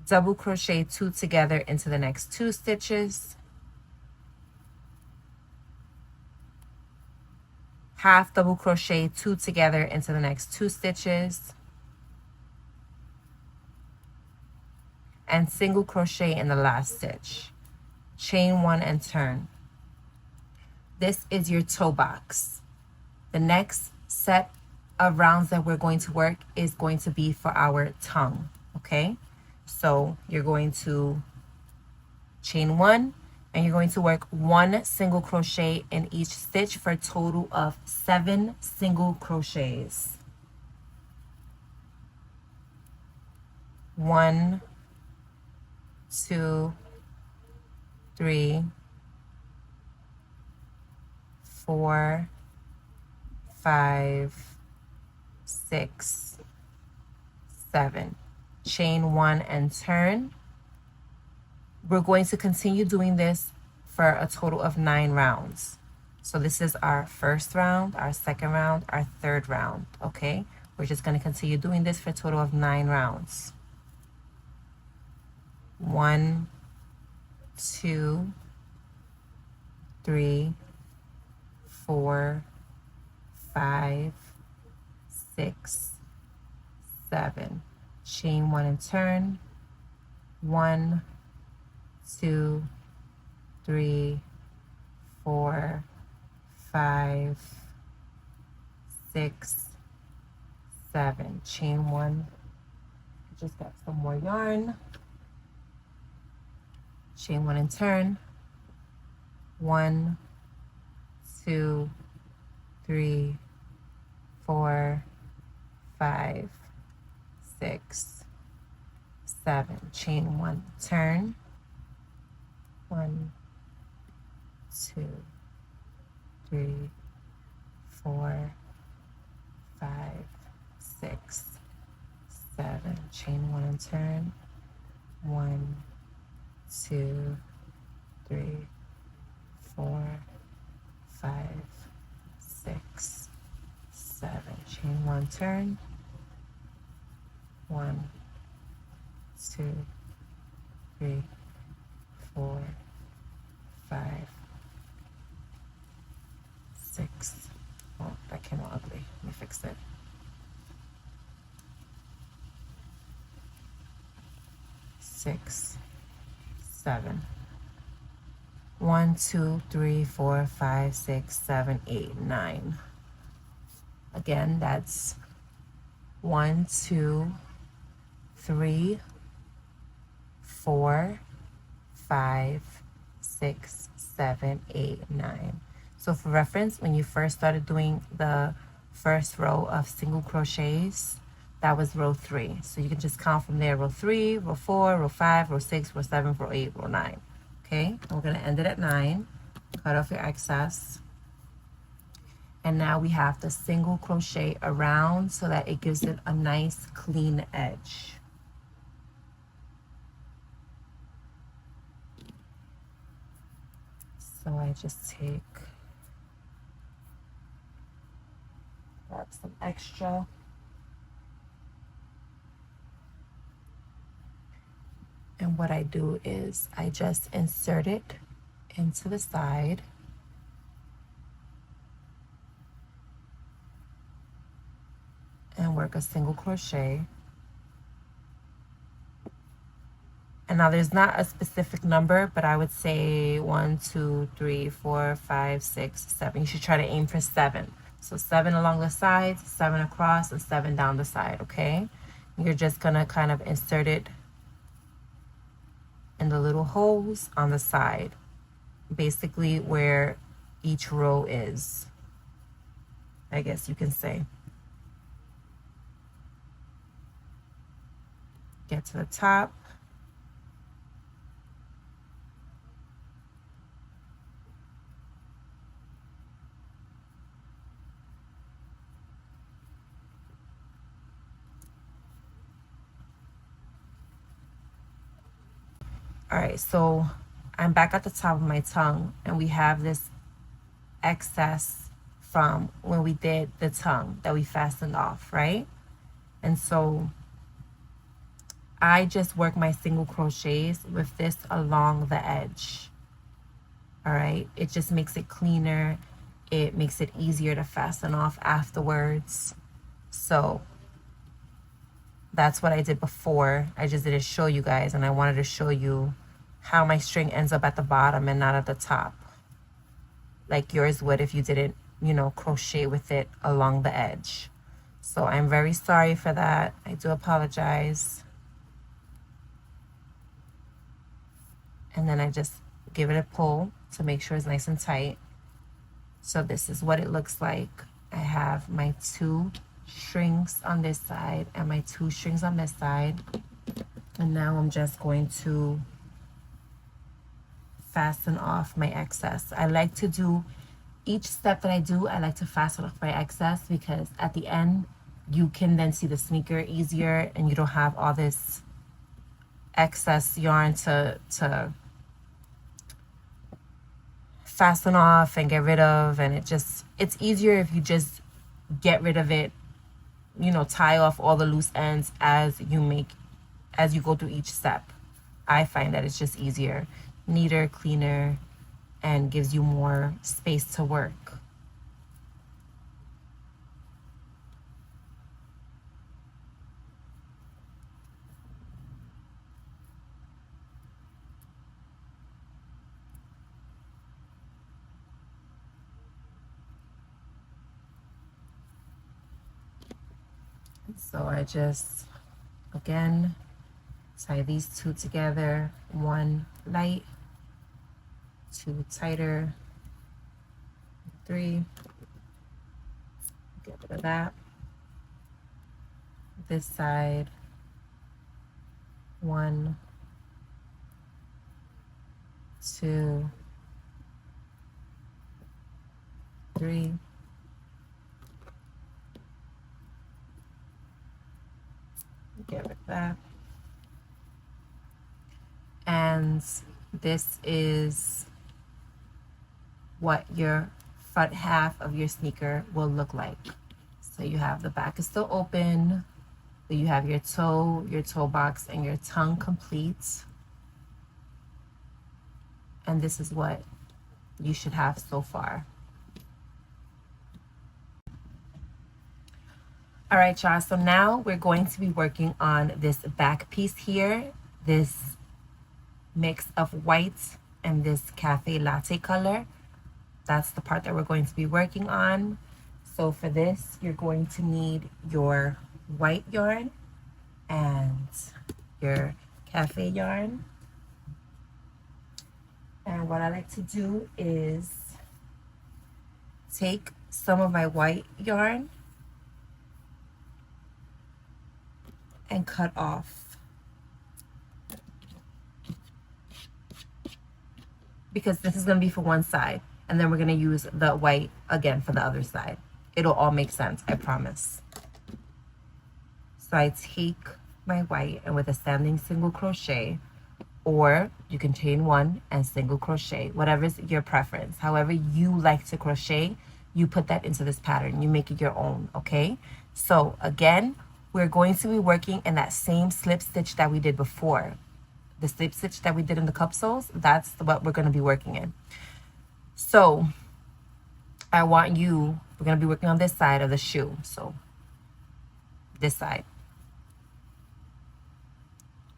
A: Double crochet 2 together into the next 2 stitches. Half double crochet 2 together into the next 2 stitches. And single crochet in the last stitch. Chain 1 and turn. This is your toe box. The next set of rounds that we're going to work is going to be for our tongue, okay? So you're going to chain 1 and you're going to work 1 single crochet in each stitch for a total of 7 single crochets. 1, 2, 3, 4, 5, 6, 7. Chain 1 and turn. We're going to continue doing this for a total of 9 rounds. So this is our first round, our second round, our third round, okay? We're just going to continue doing this for a total of 9 rounds. 1, 2, 3, 4, 5, 6, 7. Chain 1 and turn. 1, 2, 3, 4, 5, 6, 7. Chain 1. Just got some more yarn. Chain 1 and turn. 1, 2, 3, 4, 5, 6, 7. Chain 1, turn. 1, 2, 3, 4, 5, 6, 7. Chain 1 and turn. 1, 2, 3, 4, 5, 6, 7. Chain 1, turn. 1, 2, 3, 4, 5, 6. Oh, that came out ugly. Let me fix it. 6, 7. 1, 2, 3, 4, 5, 6, 7, 8, 9. Again, that's 1, 2, 3, 4, 5, 6, 7, 8, 9. So for reference, when you first started doing the first row of single crochets, that was row 3. So you can just count from there: row 3, row 4, row 5, row 6, row 7, row 8, row 9. Okay, and we're going to end it at 9. Cut off your excess. And now we have to single crochet around so that it gives it a nice clean edge. So I just grab some extra. And what I do is I just insert it into the side. And work a single crochet. And now there's not a specific number, but I would say 1, 2, 3, 4, 5, 6, 7. You should try to aim for 7. So 7 along the sides, 7 across, and 7 down the side, okay? You're just gonna kind of insert it in the little holes on the side, basically where each row is, I guess you can say. Get to the top. All right, so I'm back at the top of my tongue, and we have this excess from when we did the tongue that we fastened off, right? And so I just work my single crochets with this along the edge. All right, it just makes it cleaner. It makes it easier to fasten off afterwards. So that's what I did before. I just didn't show you guys, and I wanted to show you how my string ends up at the bottom and not at the top, like yours would if you didn't, you know, crochet with it along the edge. So I'm very sorry for that. I do apologize. And then I just give it a pull to make sure it's nice and tight. So this is what it looks like. I have my 2 strings on this side and my 2 strings on this side. And now I'm just going to fasten off my excess. I like to do each step that I do, I like to fasten off my excess, because at the end you can then see the sneaker easier and you don't have all this excess yarn to fasten off and get rid of. And it's easier if you just get rid of it, you know, tie off all the loose ends as you go through each step. I find that it's just easier, neater, cleaner, and gives you more space to work. So I just, again, tie these 2 together, 1 light, 2 tighter, 3, get rid of that. This side, 1, 2, 3. Get rid of that. And this is what your front half of your sneaker will look like. So you have the back is still open, but you have your toe box, and your tongue complete. And this is what you should have so far. All right, y'all, so now we're going to be working on this back piece here, this mix of white and this cafe latte color. That's the part that we're going to be working on. So for this, you're going to need your white yarn and your cafe yarn. And what I like to do is take some of my white yarn and cut off, because this is going to be for one side, and then we're going to use the white again for the other side. It'll all make sense, I promise. So I take my white, and with a standing single crochet, or you can chain 1 and single crochet, whatever's your preference. However you like to crochet, you put that into this pattern. You make it your own, okay? So again, we're going to be working in that same slip stitch that we did before. The slip stitch that we did in the cupsoles, that's what we're going to be working in. So we're going to be working on this side of the shoe. So this side.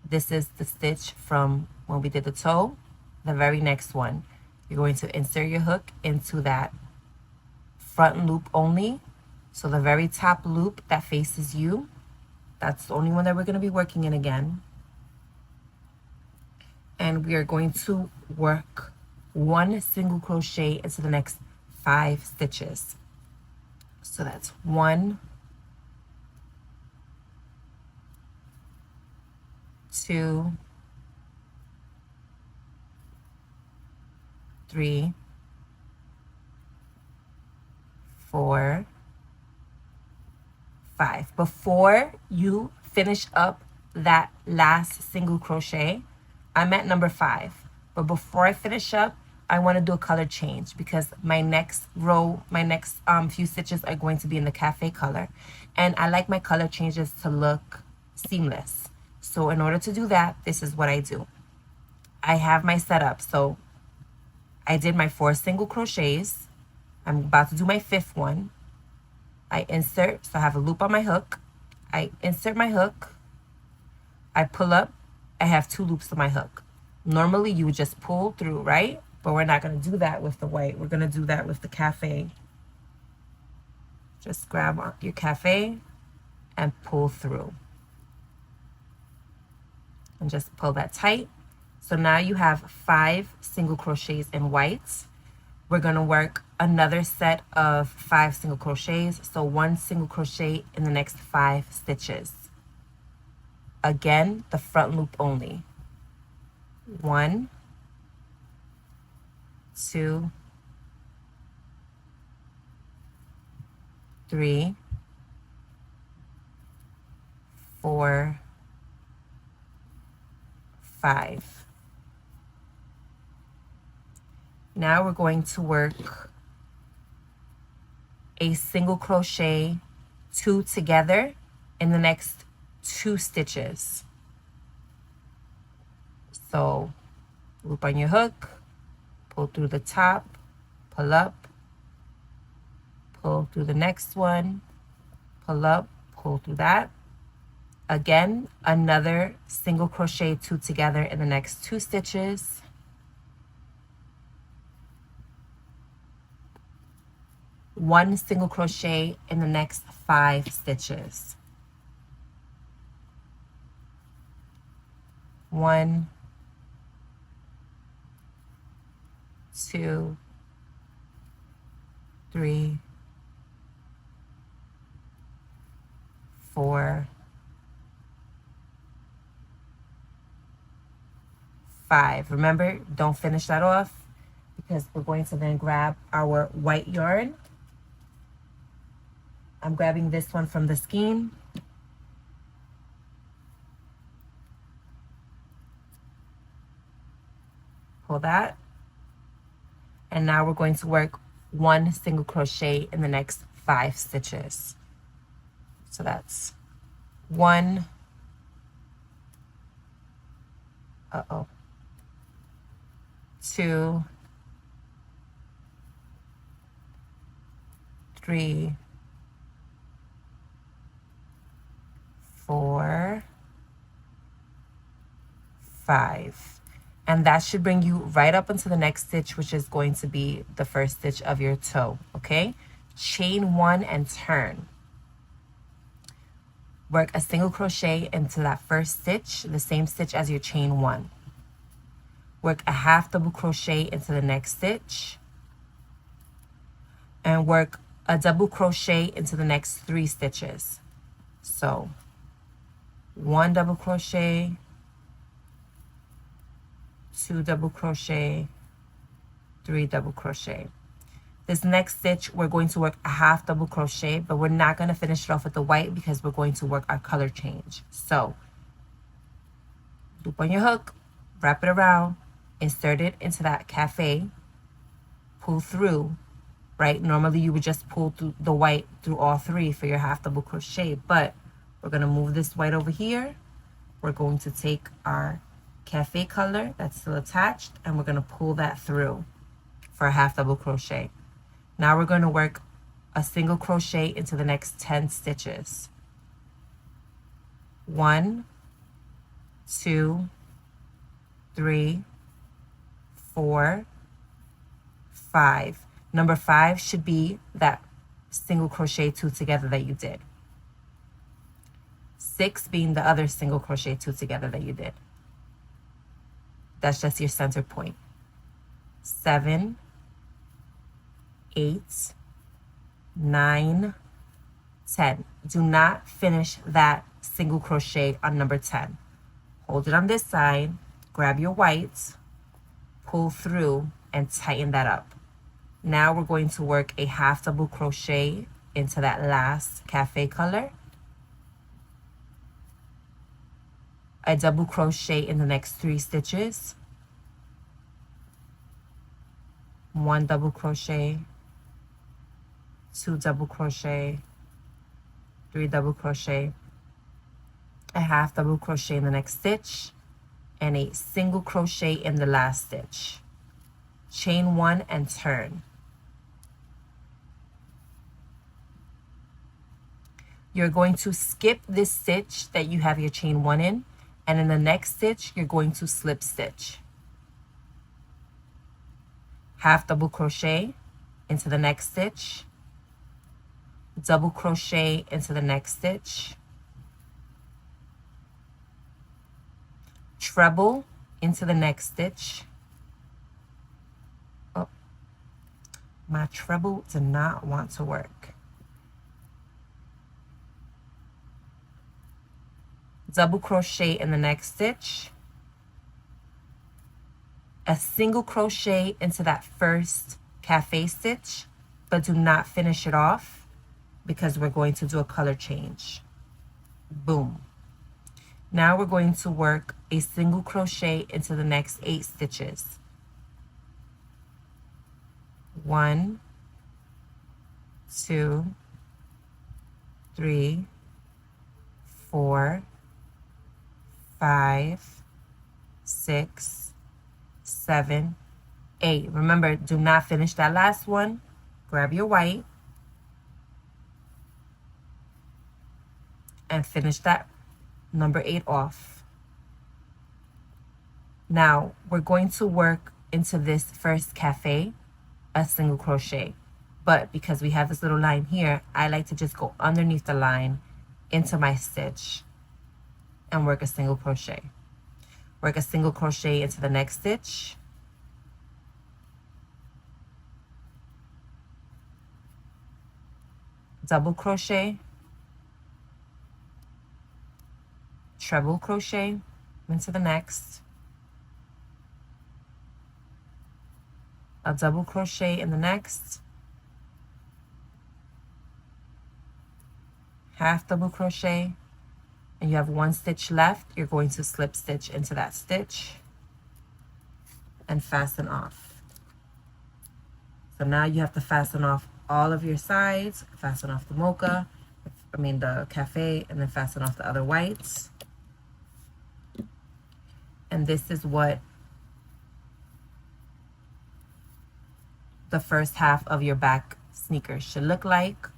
A: This is the stitch from when we did the toe. The very next one, you're going to insert your hook into that front loop only. So the very top loop that faces you, that's the only one that we're going to be working in again. And we are going to work 1 single crochet into the next 5 stitches. So that's 1, 2, 3, 4, 5. Before you finish up that last single crochet, I'm at number 5. But before I finish up, I want to do a color change because my next row, my next few stitches are going to be in the cafe color. And I like my color changes to look seamless. So in order to do that, this is what I do. I have my setup. So I did my 4 single crochets. I'm about to do my 5th one. I insert, so I have a loop on my hook. I insert my hook. I pull up. I have 2 loops on my hook. Normally you would just pull through, right? But we're not going to do that with the white. We're going to do that with the cafe. Just grab your cafe and pull through. And just pull that tight. So now you have 5 single crochets in whites. We're going to work another set of 5 single crochets. So 1 single crochet in the next 5 stitches. Again, the front loop only. 1, 2, 3, 4, 5. Now we're going to work a single crochet 2 together in the next 2 stitches. So loop on your hook, pull through the top, pull up, pull through the next one, pull up, pull through that. Again, another single crochet 2 together in the next 2 stitches. One single crochet in the next 5 stitches. 1, 2, 3, 4, 5. Remember, don't finish that off because we're going to then grab our white yarn. I'm grabbing this one from the skein. Pull that. And now we're going to work 1 single crochet in the next 5 stitches. So that's 1, 2, 3, 4, 5. And that should bring you right up into the next stitch, which is going to be the first stitch of your toe, okay? Chain 1 and turn. Work a single crochet into that first stitch, the same stitch as your chain 1. Work a half double crochet into the next stitch. And work a double crochet into the next 3 stitches. So 1 double crochet, 2 double crochet, 3 double crochet. This next stitch, we're going to work a half double crochet, but we're not going to finish it off with the white because we're going to work our color change. So loop on your hook, wrap it around, insert it into that cafe, pull through, right? Normally you would just pull through the white through all 3 for your half double crochet, but we're going to move this white over here. We're going to take our cafe color that's still attached and we're going to pull that through for a half double crochet. Now we're going to work a single crochet into the next 10 stitches. 1, 2, 3, 4, 5. Number 5 should be that single crochet 2 together that you did. 6 being the other single crochet 2 together that you did. That's just your center point. 7, 8, 9, 10. Do not finish that single crochet on number 10. Hold it on this side, grab your whites, pull through, and tighten that up. Now we're going to work a half double crochet into that last cafe color. I double crochet in the next 3 stitches, 1 double crochet, 2 double crochet, 3 double crochet, a half double crochet in the next stitch, and a single crochet in the last stitch. Chain 1 and turn. You're going to skip this stitch that you have your chain 1 in, and in the next stitch you're going to slip stitch. Half double crochet into the next stitch, double crochet into the next stitch, treble into the next stitch. Oh, my treble did not want to work. Double crochet in the next stitch, a single crochet into that first cafe stitch, but do not finish it off because we're going to do a color change. Boom. Now we're going to work a single crochet into the next 8 stitches. 1, 2, 3, 4, 5, 6, 7, 8. Remember, do not finish that last one. Grab your white and finish that number 8 off. Now we're going to work into this first cafe a single crochet, but because we have this little line here, I like to just go underneath the line into my stitch and work a single crochet. Work a single crochet into the next stitch, double crochet, treble crochet into the next, a double crochet in the next, half double crochet, and you have 1 stitch left. You're going to slip stitch into that stitch and fasten off. So now you have to fasten off all of your sides, fasten off the mocha, the cafe, and then fasten off the other whites. And this is what the first half of your back sneakers should look like.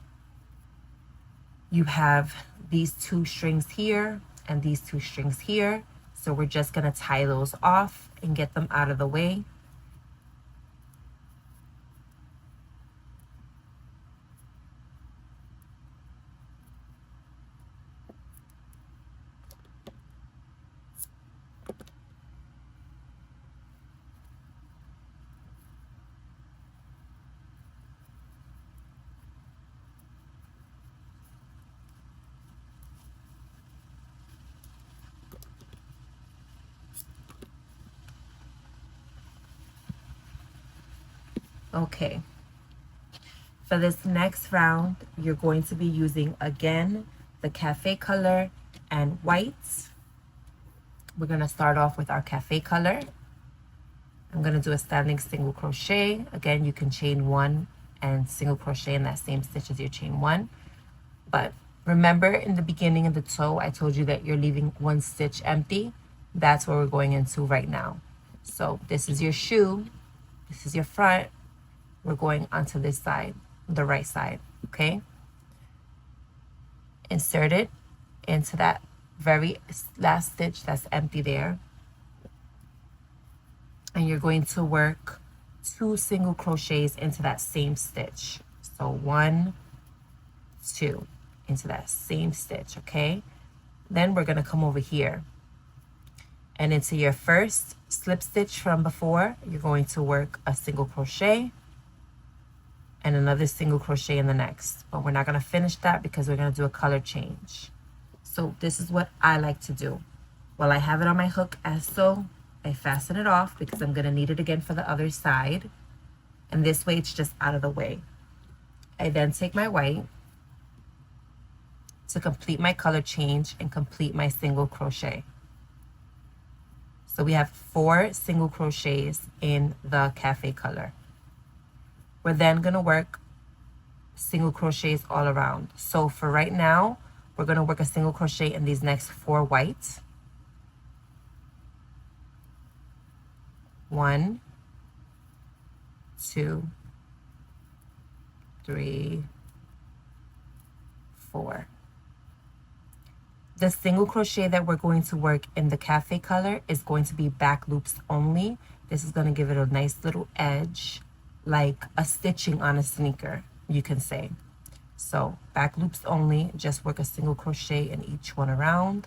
A: You have these 2 strings here and these 2 strings here. So we're just gonna tie those off and get them out of the way. Okay, for this next round, you're going to be using again the cafe color and whites. We're going to start off with our cafe color. I'm going to do a standing single crochet. Again, you can chain 1 and single crochet in that same stitch as your chain 1. But remember, in the beginning of the toe, I told you that you're leaving 1 stitch empty. That's what we're going into right now. So this is your shoe. This is your front. We're going onto this side, the right side, okay? Insert it into that very last stitch that's empty there. And you're going to work 2 single crochets into that same stitch. So 1, 2 into that same stitch, okay? Then we're gonna come over here and into your first slip stitch from before, you're going to work a single crochet and another single crochet in the next. But we're not gonna finish that because we're gonna do a color change. So this is what I like to do. While I have it on my hook as so, I fasten it off because I'm gonna need it again for the other side. And this way it's just out of the way. I then take my white to complete my color change and complete my single crochet. So we have 4 single crochets in the cafe color. We're then going to work single crochets all around. So for right now, we're going to work a single crochet in these next 4 whites. 1, 2, 3, 4. The single crochet that we're going to work in the cafe color is going to be back loops only. This is going to give it a nice little edge, like a stitching on a sneaker, you can say. So back loops only, just work a single crochet in each one around.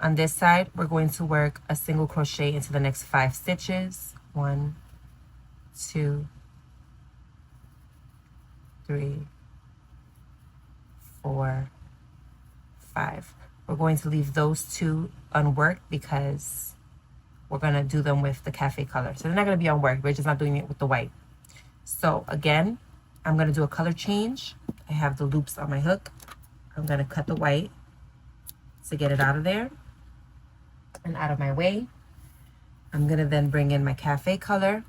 A: On this side, we're going to work a single crochet into the next 5 stitches. 1, 2, 3, 4, 5. We're going to leave those 2 unworked because we're going to do them with the cafe color. So they're not going to be unworked. We're just not doing it with the white. So again, I'm going to do a color change. I have the loops on my hook. I'm going to cut the white to get it out of there and out of my way. I'm going to then bring in my cafe color,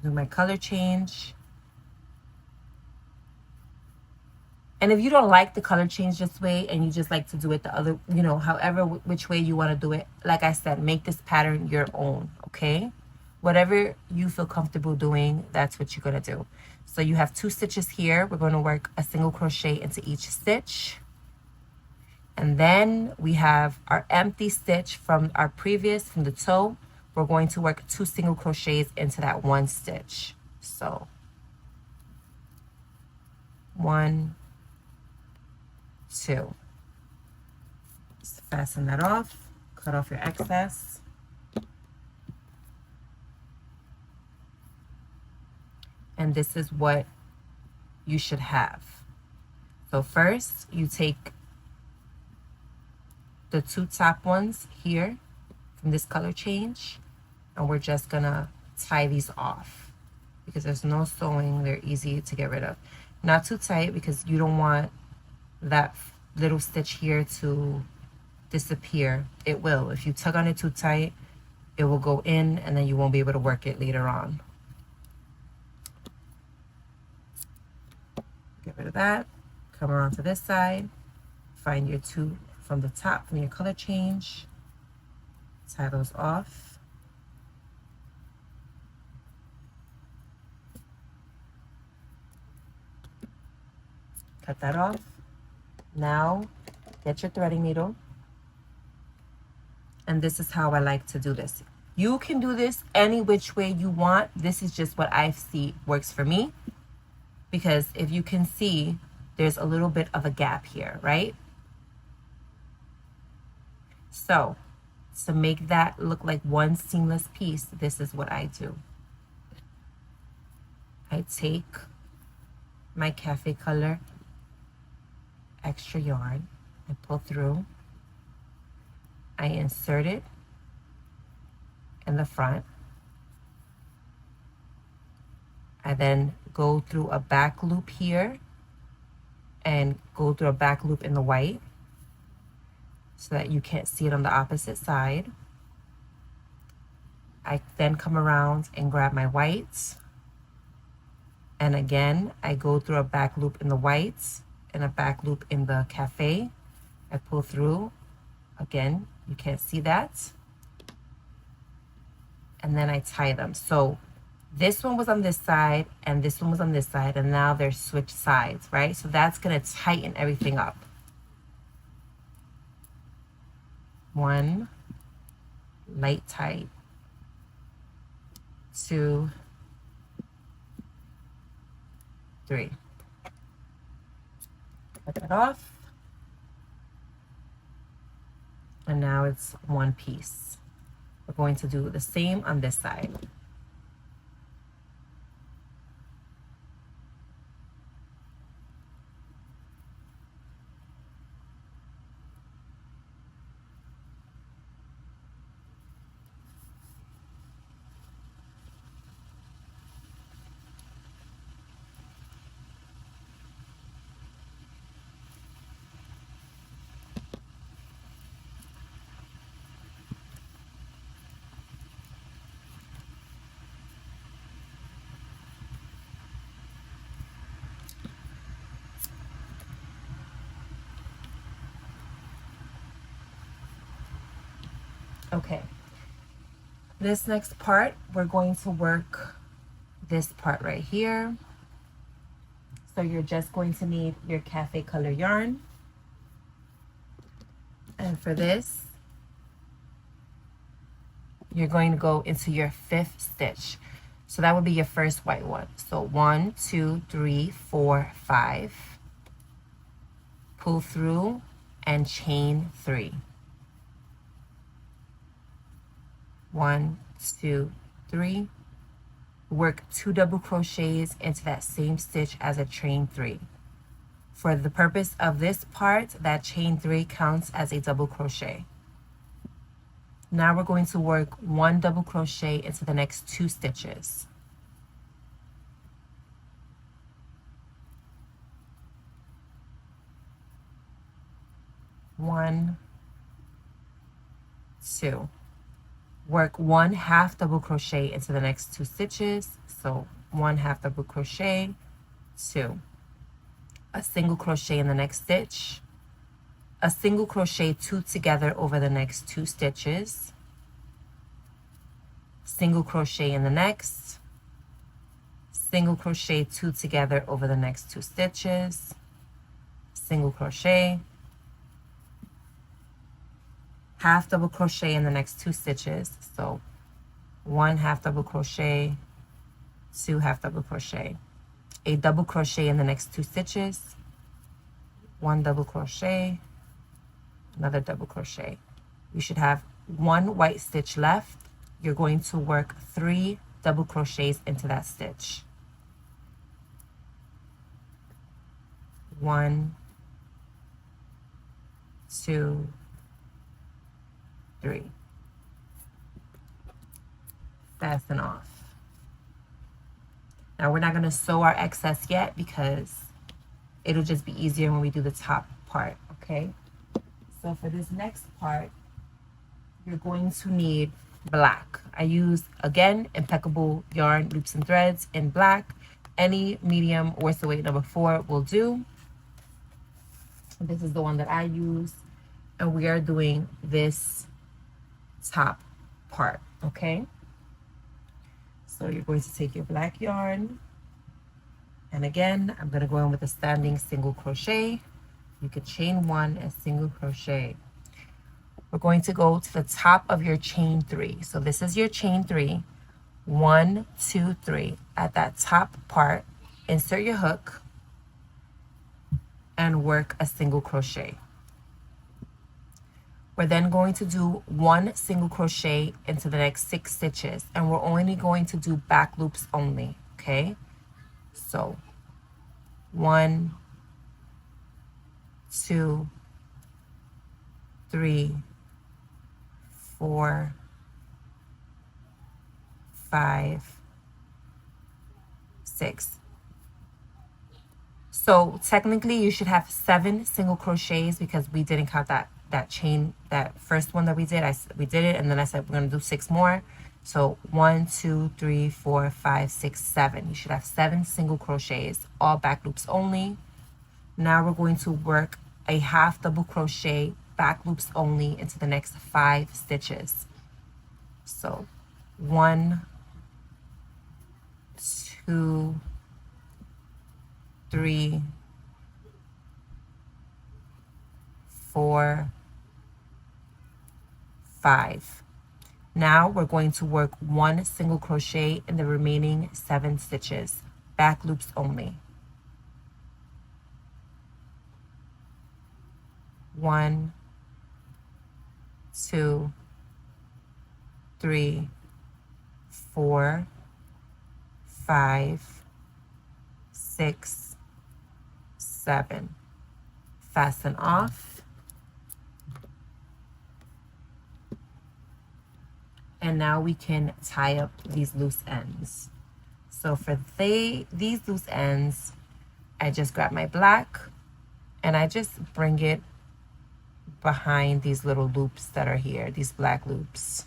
A: do my color change. And if you don't like the color change this way and you just like to do it the other, you know, however, which way you want to do it, like I said, make this pattern your own, okay? Whatever you feel comfortable doing, that's what you're going to do. So you have 2 stitches here. We're going to work a single crochet into each stitch. And then we have our empty stitch from our previous, from the toe. We're going to work 2 single crochets into that 1 stitch. So 1, 2. Just fasten that off, cut off your excess. And this is what you should have. So first, you take the 2 top ones here from this color change, and we're just gonna tie these off because there's no sewing. They're easy to get rid of. Not too tight because you don't want that little stitch here to disappear. It will. If you tug on it too tight, it will go in and then you won't be able to work it later on. Get rid of that. Come around to this side. Find your 2 from the top from your color change. Tie those off. Cut that off. Now get your threading needle. And this is how I like to do this. You can do this any which way you want. This is just what I see works for me. Because if you can see, there's a little bit of a gap here, right? So to make that look like one seamless piece, this is what I do. I take my cafe color extra yarn, I pull through, I insert it in the front, I then go through a back loop here and go through a back loop in the white so that you can't see it on the opposite side. I then come around and grab my whites, and again I go through a back loop in the whites and a back loop in the cafe. I pull through, again you can't see that, and then I tie them. So this one was on this side and this one was on this side, and now they're switched sides, right? So that's gonna tighten everything up. 1, light tight, 2, 3. Cut that off. And now it's one piece. We're going to do the same on this side. Okay, this next part, we're going to work this part right here. So you're just going to need your cafe color yarn. And for this, you're going to go into your 5th stitch. So that would be your first white one. So 1, 2, 3, 4, 5. Pull through and chain 3. 1, 2, 3. Work 2 double crochets into that same stitch as a chain 3. For the purpose of this part, that chain 3 counts as a double crochet. Now we're going to work 1 double crochet into the next 2 stitches. One, 2. Work 1 half double crochet into the next 2 stitches. So 1 half double crochet, 2. A single crochet in the next stitch. A single crochet 2 together over the next 2 stitches. Single crochet in the next. Single crochet 2 together over the next 2 stitches. Single crochet. Half double crochet in the next 2 stitches. So 1 half double crochet, 2 half double crochet. A double crochet in the next 2 stitches. 1 double crochet, another double crochet. You should have 1 white stitch left. You're going to work 3 double crochets into that stitch. 1, 2, 3. Fasten off. Now we're not going to sew our excess yet because it'll just be easier when we do the top part, okay? So for this next part, you're going to need black. I use, again, Impeccable Yarn Loops and Threads in black. Any medium worsted weight number 4 will do. This is the one that I use. And we are doing this top part, okay? So you're going to take your black yarn. And again, I'm going to go in with a standing single crochet. You could chain 1 and single crochet. We're going to go to the top of your chain 3. So this is your chain 3. 1, 2, 3. At that top part, insert your hook and work a single crochet. We're then going to do 1 single crochet into the next 6 stitches, and we're only going to do back loops only, okay? So 1, 2, 3, 4, 5, 6. So technically you should have 7 single crochets because we didn't count that chain, that first one that we did. We did it, and then I said we're going to do 6 more. So 1, 2, 3, 4, 5, 6, 7. You should have 7 single crochets, all back loops only. Now we're going to work a half double crochet back loops only into the next 5 stitches. So 1, 2, 3, 4, 5. Now we're going to work 1 single crochet in the remaining 7 stitches, back loops only. 1, 2, 3, 4, 5, 6, 7. Fasten off. And now we can tie up these loose ends. So for these loose ends, I just grab my black and I just bring it behind these little loops that are here, these black loops.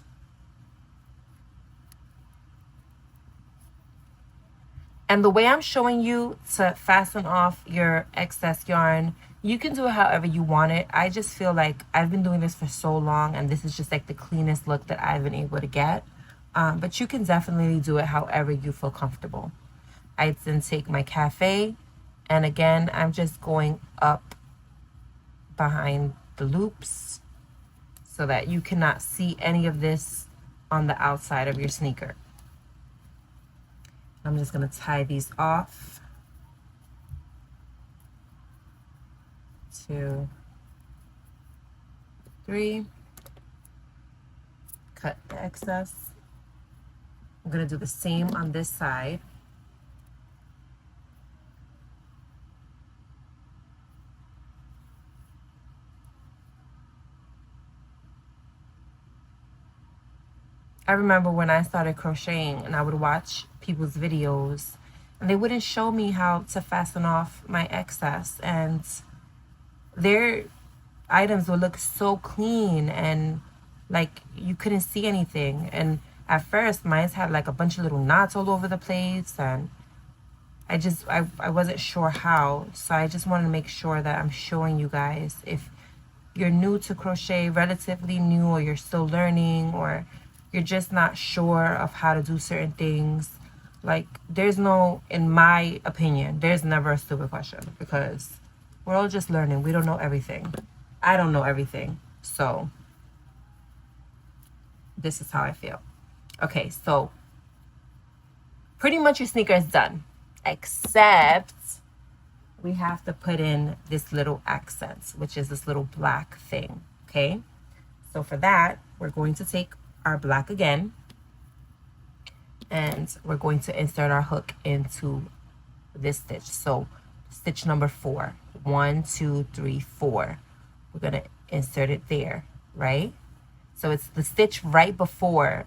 A: And the way I'm showing you to fasten off your excess yarn, You can do it however you want it. I just feel like I've been doing this for so long, and this is just like the cleanest look that I've been able to get. But you can definitely do it however you feel comfortable. I then take my cafe, and again, I'm just going up behind the loops so that you cannot see any of this on the outside of your sneaker. I'm just going to tie these off. 2, 3. Cut the excess. I'm going to do the same on this side. I remember when I started crocheting and I would watch people's videos and they wouldn't show me how to fasten off my excess, and their items would look so clean and like you couldn't see anything. And at first mine had like a bunch of little knots all over the place, and I wasn't sure how. So I just wanted to make sure that I'm showing you guys, if you're new to crochet, relatively new, or you're still learning, or you're just not sure of how to do certain things. Like, there's no, in my opinion, there's never a stupid question, because we're all just learning. We don't know everything. I don't know everything. So this is how I feel. Okay, so pretty much your sneaker is done, except we have to put in this little accent, which is this little black thing. Okay, so for that, we're going to take our black again, and we're going to insert our hook into this stitch. So stitch number 4, 1, 2, 3, 4. We're gonna insert it there, right? So it's the stitch right before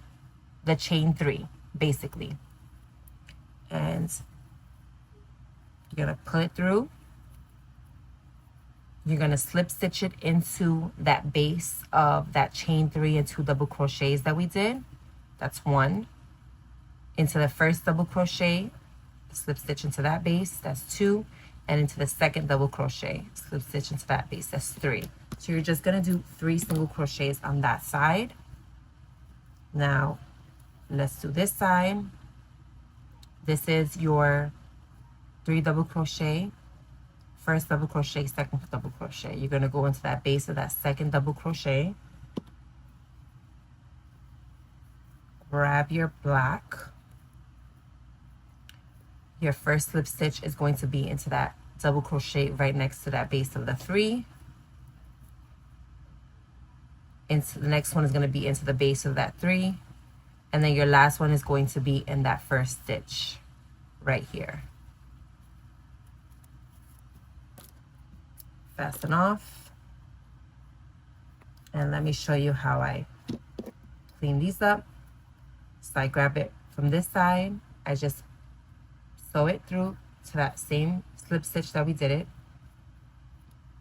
A: the chain 3, basically. And you're gonna pull it through. You're gonna slip stitch it into that base of that chain 3 and 2 double crochets that we did. That's 1. Into the first double crochet, slip stitch into that base, that's 2. And into the second double crochet, slip stitch into that base, that's 3. So you're just gonna do 3 single crochets on that side. Now let's do this side. This is your 3 double crochet, first double crochet, second double crochet. You're going to go into that base of that second double crochet, grab your black. Your first slip stitch is going to be into that double crochet right next to that base of the 3. Into the next one is going to be into the base of that 3, and then your last one is going to be in that first stitch right here. Fasten off, and let me show you how I clean these up. So I grab it from this side, I just sew it through to that same slip stitch that we did it,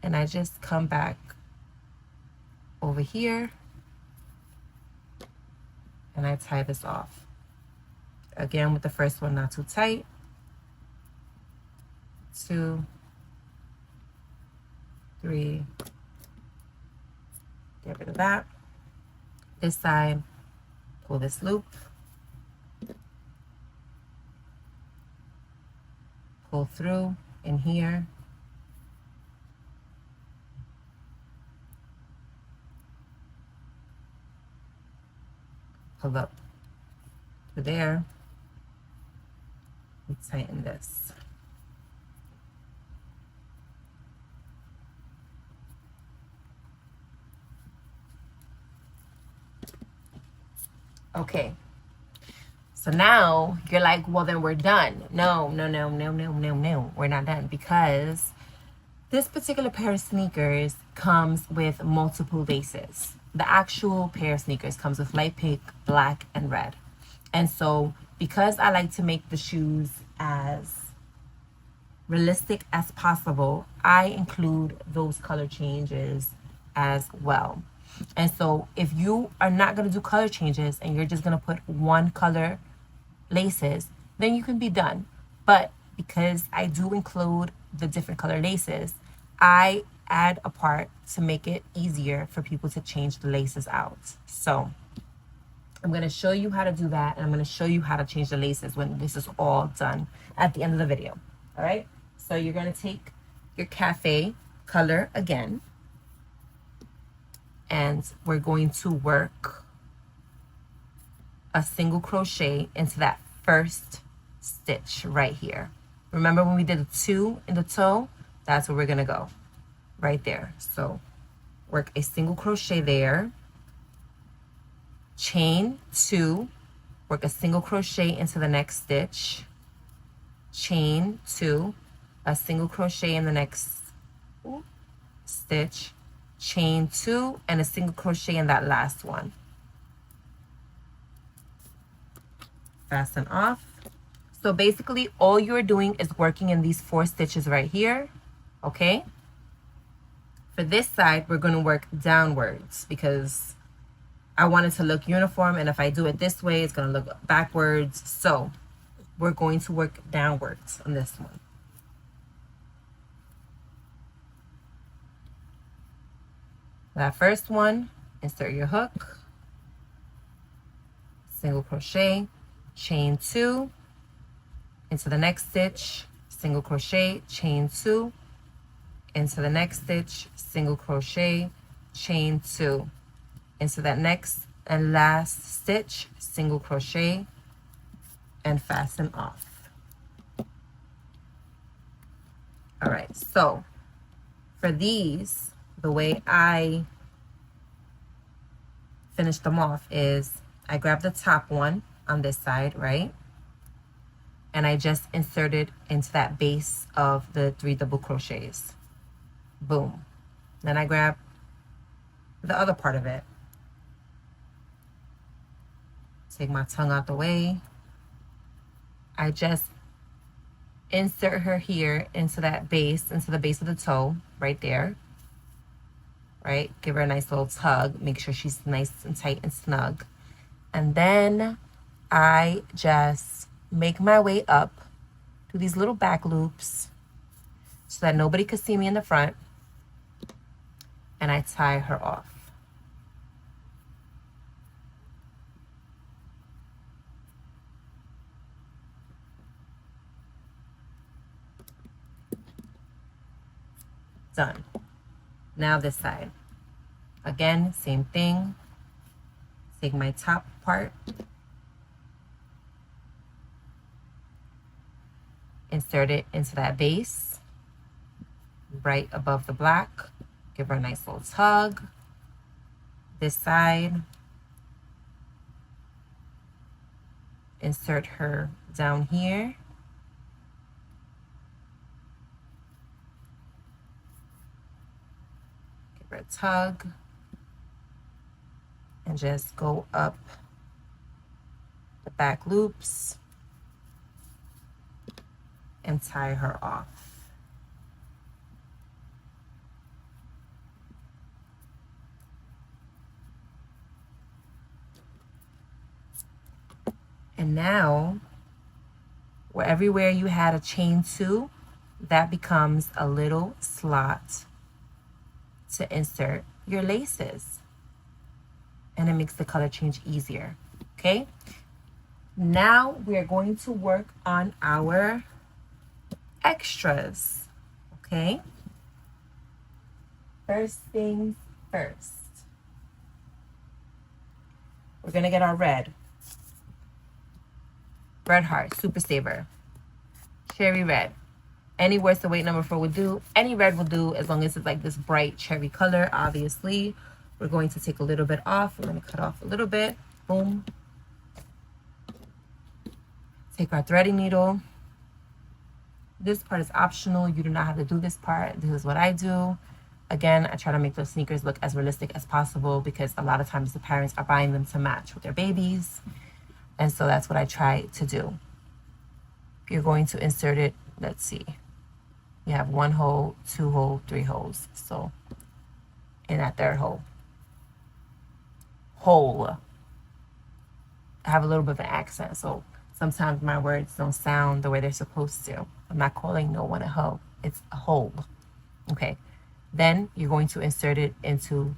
A: and I just come back over here and I tie this off. Again, with the first one not too tight. 2, 3, get rid of that. This side, pull this loop, pull through in here, pull up to there, and tighten this. Okay, so now you're like, well, then we're done. No, we're not done, because this particular pair of sneakers comes with multiple laces. The actual pair of sneakers comes with light pink, black, and red. And so because I like to make the shoes as realistic as possible, I include those color changes as well. And so if you are not going to do color changes and you're just going to put one color laces, then you can be done. But because I do include the different color laces, I add a part to make it easier for people to change the laces out. So I'm going to show you how to do that, and I'm going to show you how to change the laces when this is all done at the end of the video. All right, so you're going to take your cafe color again, and we're going to work a single crochet into that first stitch right here. Remember when we did the 2 in the toe? That's where we're going to go, right there. So work a single crochet there, chain 2, work a single crochet into the next stitch, chain 2, a single crochet in the next stitch, chain 2, and a single crochet in that last one. Fasten off. So basically all you're doing is working in these 4 stitches right here, okay? For this side, we're going to work downwards because I want it to look uniform, and if I do it this way, it's going to look backwards. So we're going to work downwards on this one. That first one, insert your hook, single crochet, chain 2, into the next stitch, single crochet, chain 2, into the next stitch, single crochet, chain 2, into that next and last stitch, single crochet, and fasten off. All right, so for these, the way I finish them off is I grab the top one on this side, right? And I just insert it into that base of the 3 double crochets. Boom. Then I grab the other part of it. Take my tongue out the way. I just insert her here into that base, into the base of the toe, right there. Right? Give her a nice little tug. Make sure she's nice and tight and snug. And then I just make my way up to these little back loops so that nobody could see me in the front, and I tie her off. Done. Now this side. Again, same thing. Take my top part, insert it into that base right above the black. Give her a nice little tug. This side, insert her down here. Give her a tug. And just go up the back loops and tie her off. And now, everywhere you had a chain 2, that becomes a little slot to insert your laces. And it makes the color change easier, okay? Now we're going to work on our extras, okay? First things first. We're gonna get our red heart, super saver, cherry red. Any worse than weight number 4 would do. Any red will do as long as it's like this bright cherry color, obviously. We're going to take a little bit off. We're going to cut off a little bit. Boom. Take our threading needle. This part is optional. You do not have to do this part. This is what I do. Again, I try to make those sneakers look as realistic as possible because a lot of times the parents are buying them to match with their babies. And so that's what I try to do. You're going to insert it. Let's see. You have 1 hole, 2 hole, 3 holes. So in that third hole. Hole. I have a little bit of an accent, so sometimes my words don't sound the way they're supposed to. I'm not calling no one a hoe. It's a hole. Okay. Then you're going to insert it into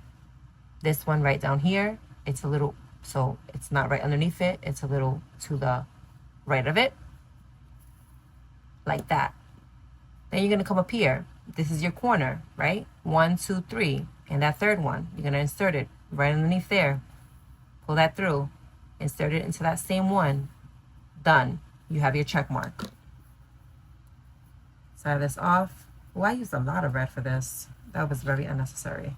A: this one right down here. It's a little, so it's not right underneath it, it's a little to the right of it, like that. Then you're gonna come up here. This is your corner, right? 1, 2, 3, and that third one, you're gonna insert it right underneath there. Pull that through, insert it into that same one. Done. You have your check mark. Side this off. Oh, I used a lot of red for this. That was very unnecessary.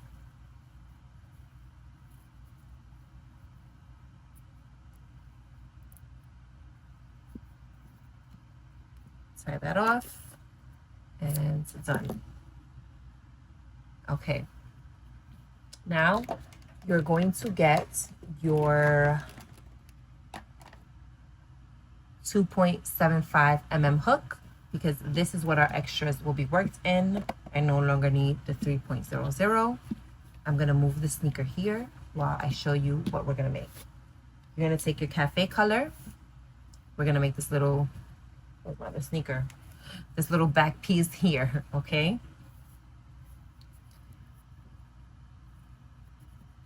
A: Tie that off, and done. Okay. Now you're going to get your 2.75 mm hook, because this is what our extras will be worked in. I no longer need the 3.00. I'm gonna move the sneaker here while I show you what we're gonna make. You're gonna take your cafe color. We're gonna make this little, where's my other sneaker? This little back piece here, okay?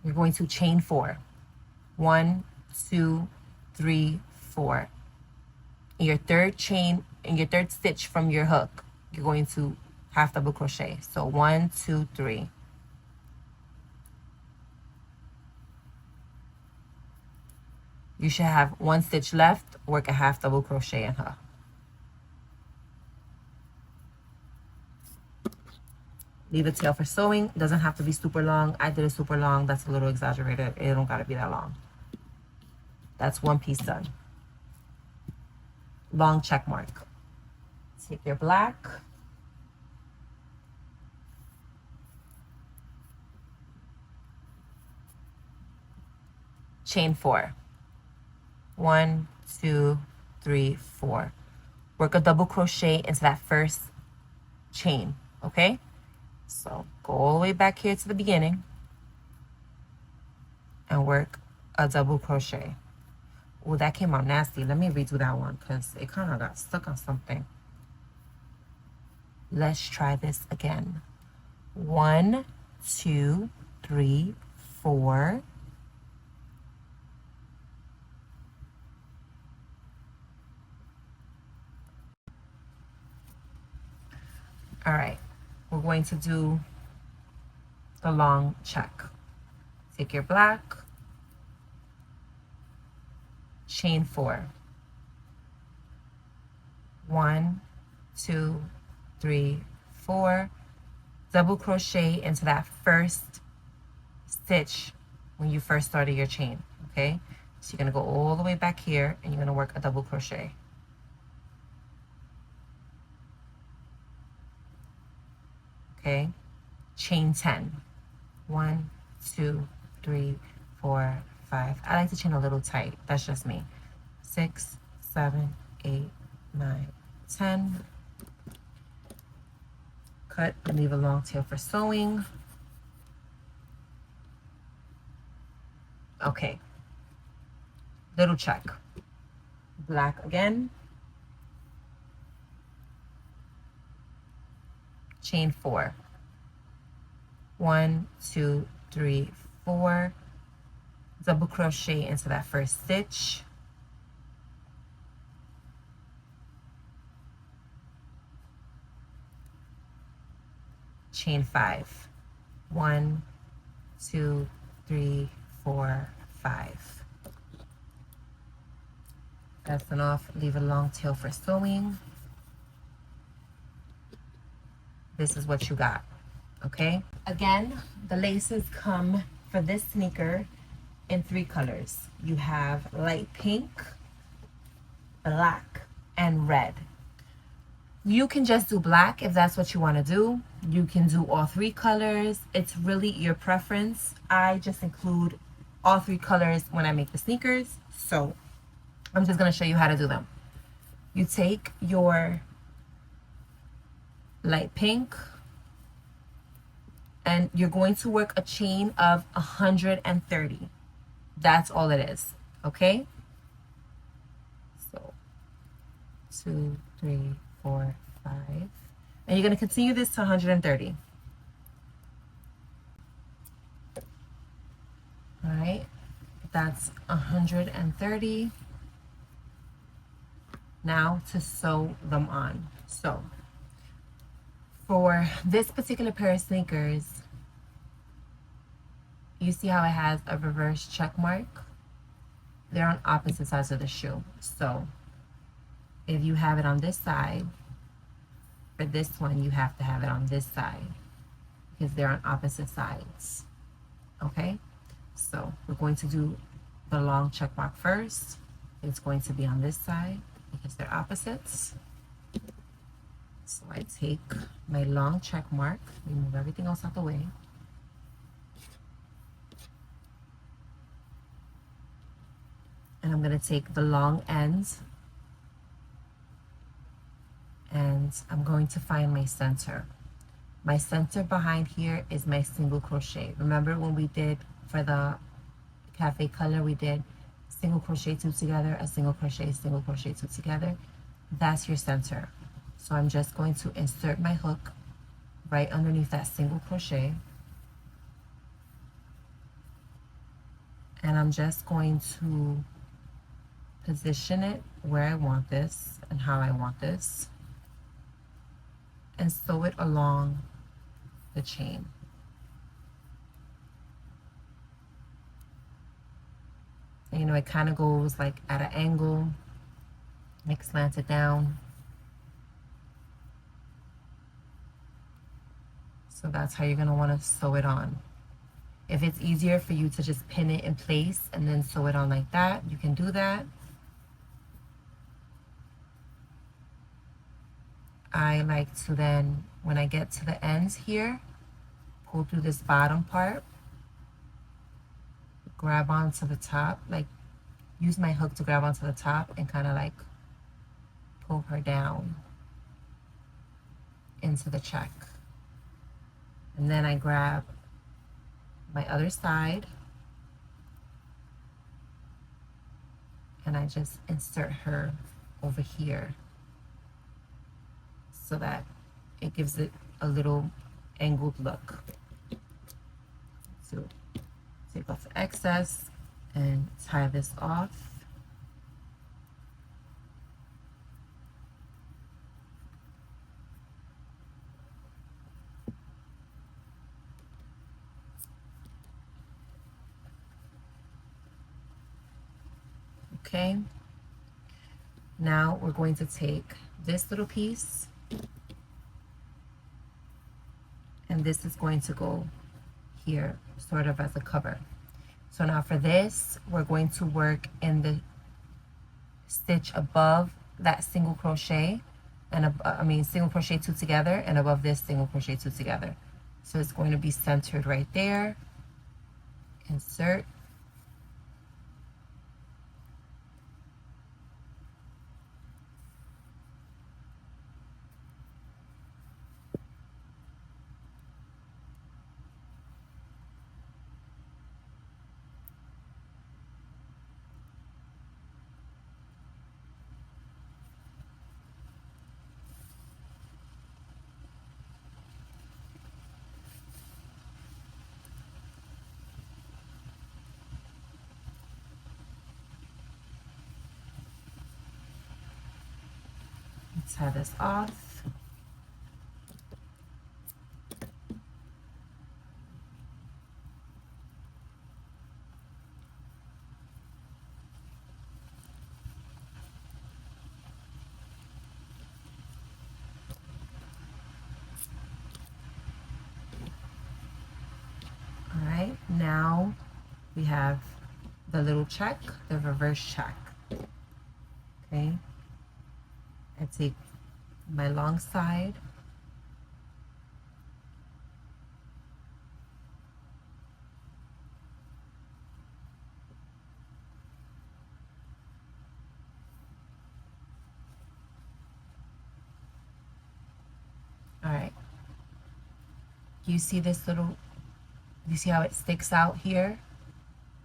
A: You're going to chain 4. 1, 2, 3, 4. In your third chain, in your third stitch from your hook, you're going to half double crochet. So 1, 2, 3. You should have 1 stitch left, work a half double crochet in her. Leave a tail for sewing. It doesn't have to be super long. I did it super long. That's a little exaggerated. It don't gotta be that long. That's one piece done. Long check mark. Take your black. Chain 4. 1, 2, 3, 4. Work a double crochet into that first chain, okay? So go all the way back here to the beginning and work a double crochet. Oh, that came out nasty. Let me redo that one because it kind of got stuck on something. Let's try this again. 1, 2, 3, 4. All right, we're going to do the long check. Take your black, chain 4. 1, 2, 3, 4. Double crochet into that first stitch when you first started your chain, okay? So you're gonna go all the way back here and you're gonna work a double crochet. Okay, chain 10. 1, 2, 3, 4, 5. I like to chain a little tight. That's just me. 6, 7, 8, 9, 10. Cut and leave a long tail for sewing. Okay, little check. Black again. Chain 4. 1, 2, 3, 4. Double crochet into that first stitch. Chain 5. 1, 2, 3, 4, 5. That's enough. Leave a long tail for sewing. This is what you got, okay? Again, the laces come for this sneaker in 3 colors. You have light pink, black, and red. You can just do black if that's what you want to do. You can do all 3 colors. It's really your preference. I just include all 3 colors when I make the sneakers. So I'm just going to show you how to do them. You take your light pink and you're going to work a chain of 130. That's all it is, okay? So 2, 3, 4, 5, and you're going to continue this to 130. that's 130. Now to sew them on. So for this particular pair of sneakers, you see how it has a reverse check mark? They're on opposite sides of the shoe. So if you have it on this side, for this one, you have to have it on this side because they're on opposite sides. Okay? So we're going to do the long check mark first. It's going to be on this side because they're opposites. So I take my long check mark, remove everything else out the way. And I'm going to take the long ends and I'm going to find my center. My center behind here is my single crochet. Remember when we did for the cafe color, we did single crochet, two together, a single crochet, two together. That's your center. So I'm just going to insert my hook right underneath that single crochet. And I'm just going to position it where I want this and how I want this, and sew it along the chain. And, you know, it kind of goes like at an angle, like slanted down. So that's how you're going to want to sew it on. If it's easier for you to just pin it in place and then sew it on like that, you can do that. I like to then, when I get to the ends here, pull through this bottom part, grab onto the top, like use my hook to grab onto the top and kind of like pull her down into the check. And then I grab my other side and I just insert her over here so that it gives it a little angled look. So take off the excess and tie this off. Okay, now we're going to take this little piece and this is going to go here sort of as a cover. So now for this, we're going to work in the stitch above that single crochet and single crochet two together, and above this single crochet two together. So it's going to be centered right there. Insert. Tie this off. All right, now we have the little check, the reverse check. Okay, I take my long side all right, you see this little, you see how it sticks out here?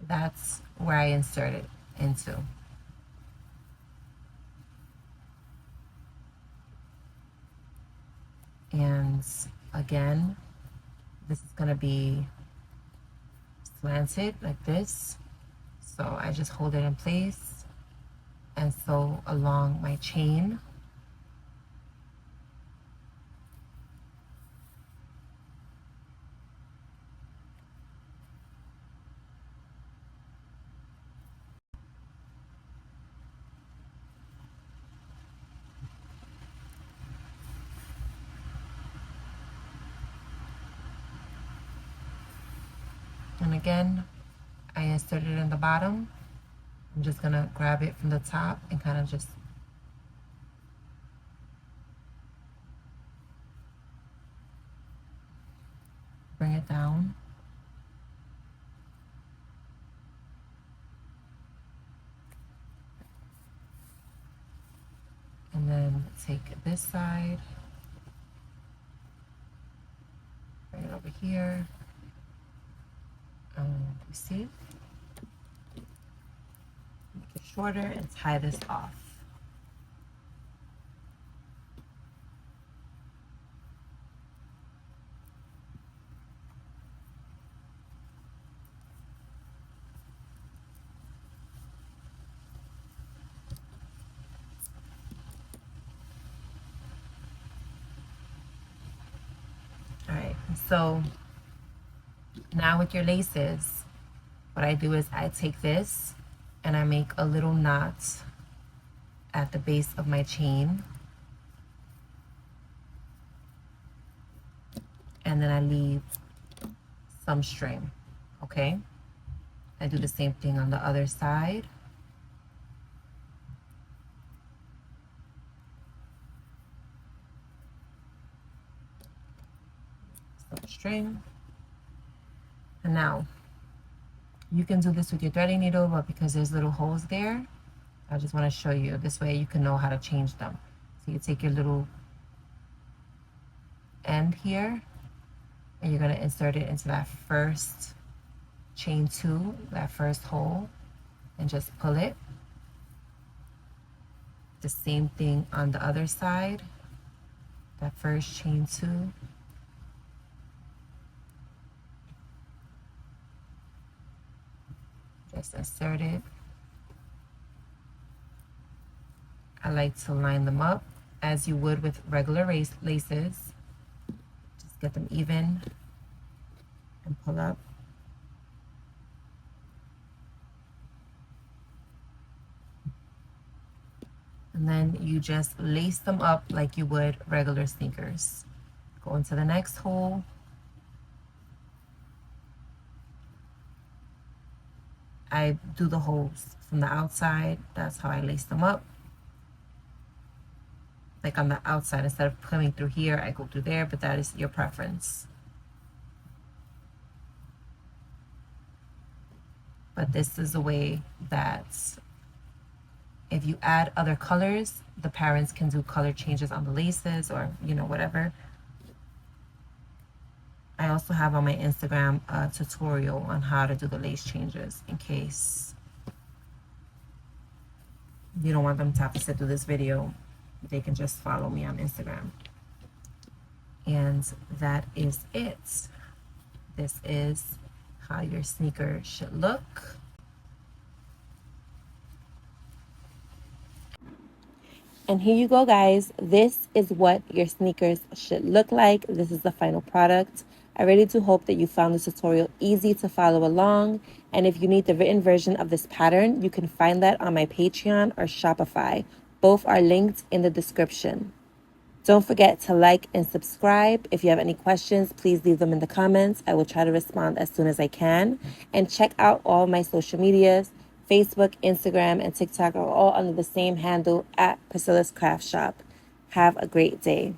A: That's where I insert it into. And again, this is going to be slanted like this. So I just hold it in place and sew along my chain. And again, I inserted it in the bottom. I'm just gonna grab it from the top and kind of just bring it down. And then take this side, bring it over here. You see? Make it shorter and tie this off. All right, so now with your laces, what I do is I take this and I make a little knot at the base of my chain. And then I leave some string, okay? I do the same thing on the other side. Some string. And now, you can do this with your threading needle, but because there's little holes there, I just want to show you. This way you can know how to change them. So you take your little end here, and you're going to insert it into that first chain 2, that first hole, and just pull it. The same thing on the other side, that first chain 2. Just insert it. I like to line them up as you would with regular laces. Just get them even and pull up. And then you just lace them up like you would regular sneakers. Go into the next hole. I do the holes from the outside. That's how I lace them up. Like on the outside, instead of coming through here, I go through there, but that is your preference. But this is a way that if you add other colors, the parents can do color changes on the laces or, you know, whatever. I also have on my Instagram a tutorial on how to do the lace changes in case you don't want them to have to sit through this video. They can just follow me on Instagram. And that is it. This is how your sneaker should look. And here you go, guys. This is what your sneakers should look like. This is the final product. I really do hope that you found this tutorial easy to follow along. And if you need the written version of this pattern, you can find that on my Patreon or Shopify. Both are linked in the description. Don't forget to like and subscribe. If you have any questions, please leave them in the comments. I will try to respond as soon as I can. And check out all my social medias. Facebook, Instagram, and TikTok are all under the same handle at Priscilla's Craft Shop. Have a great day.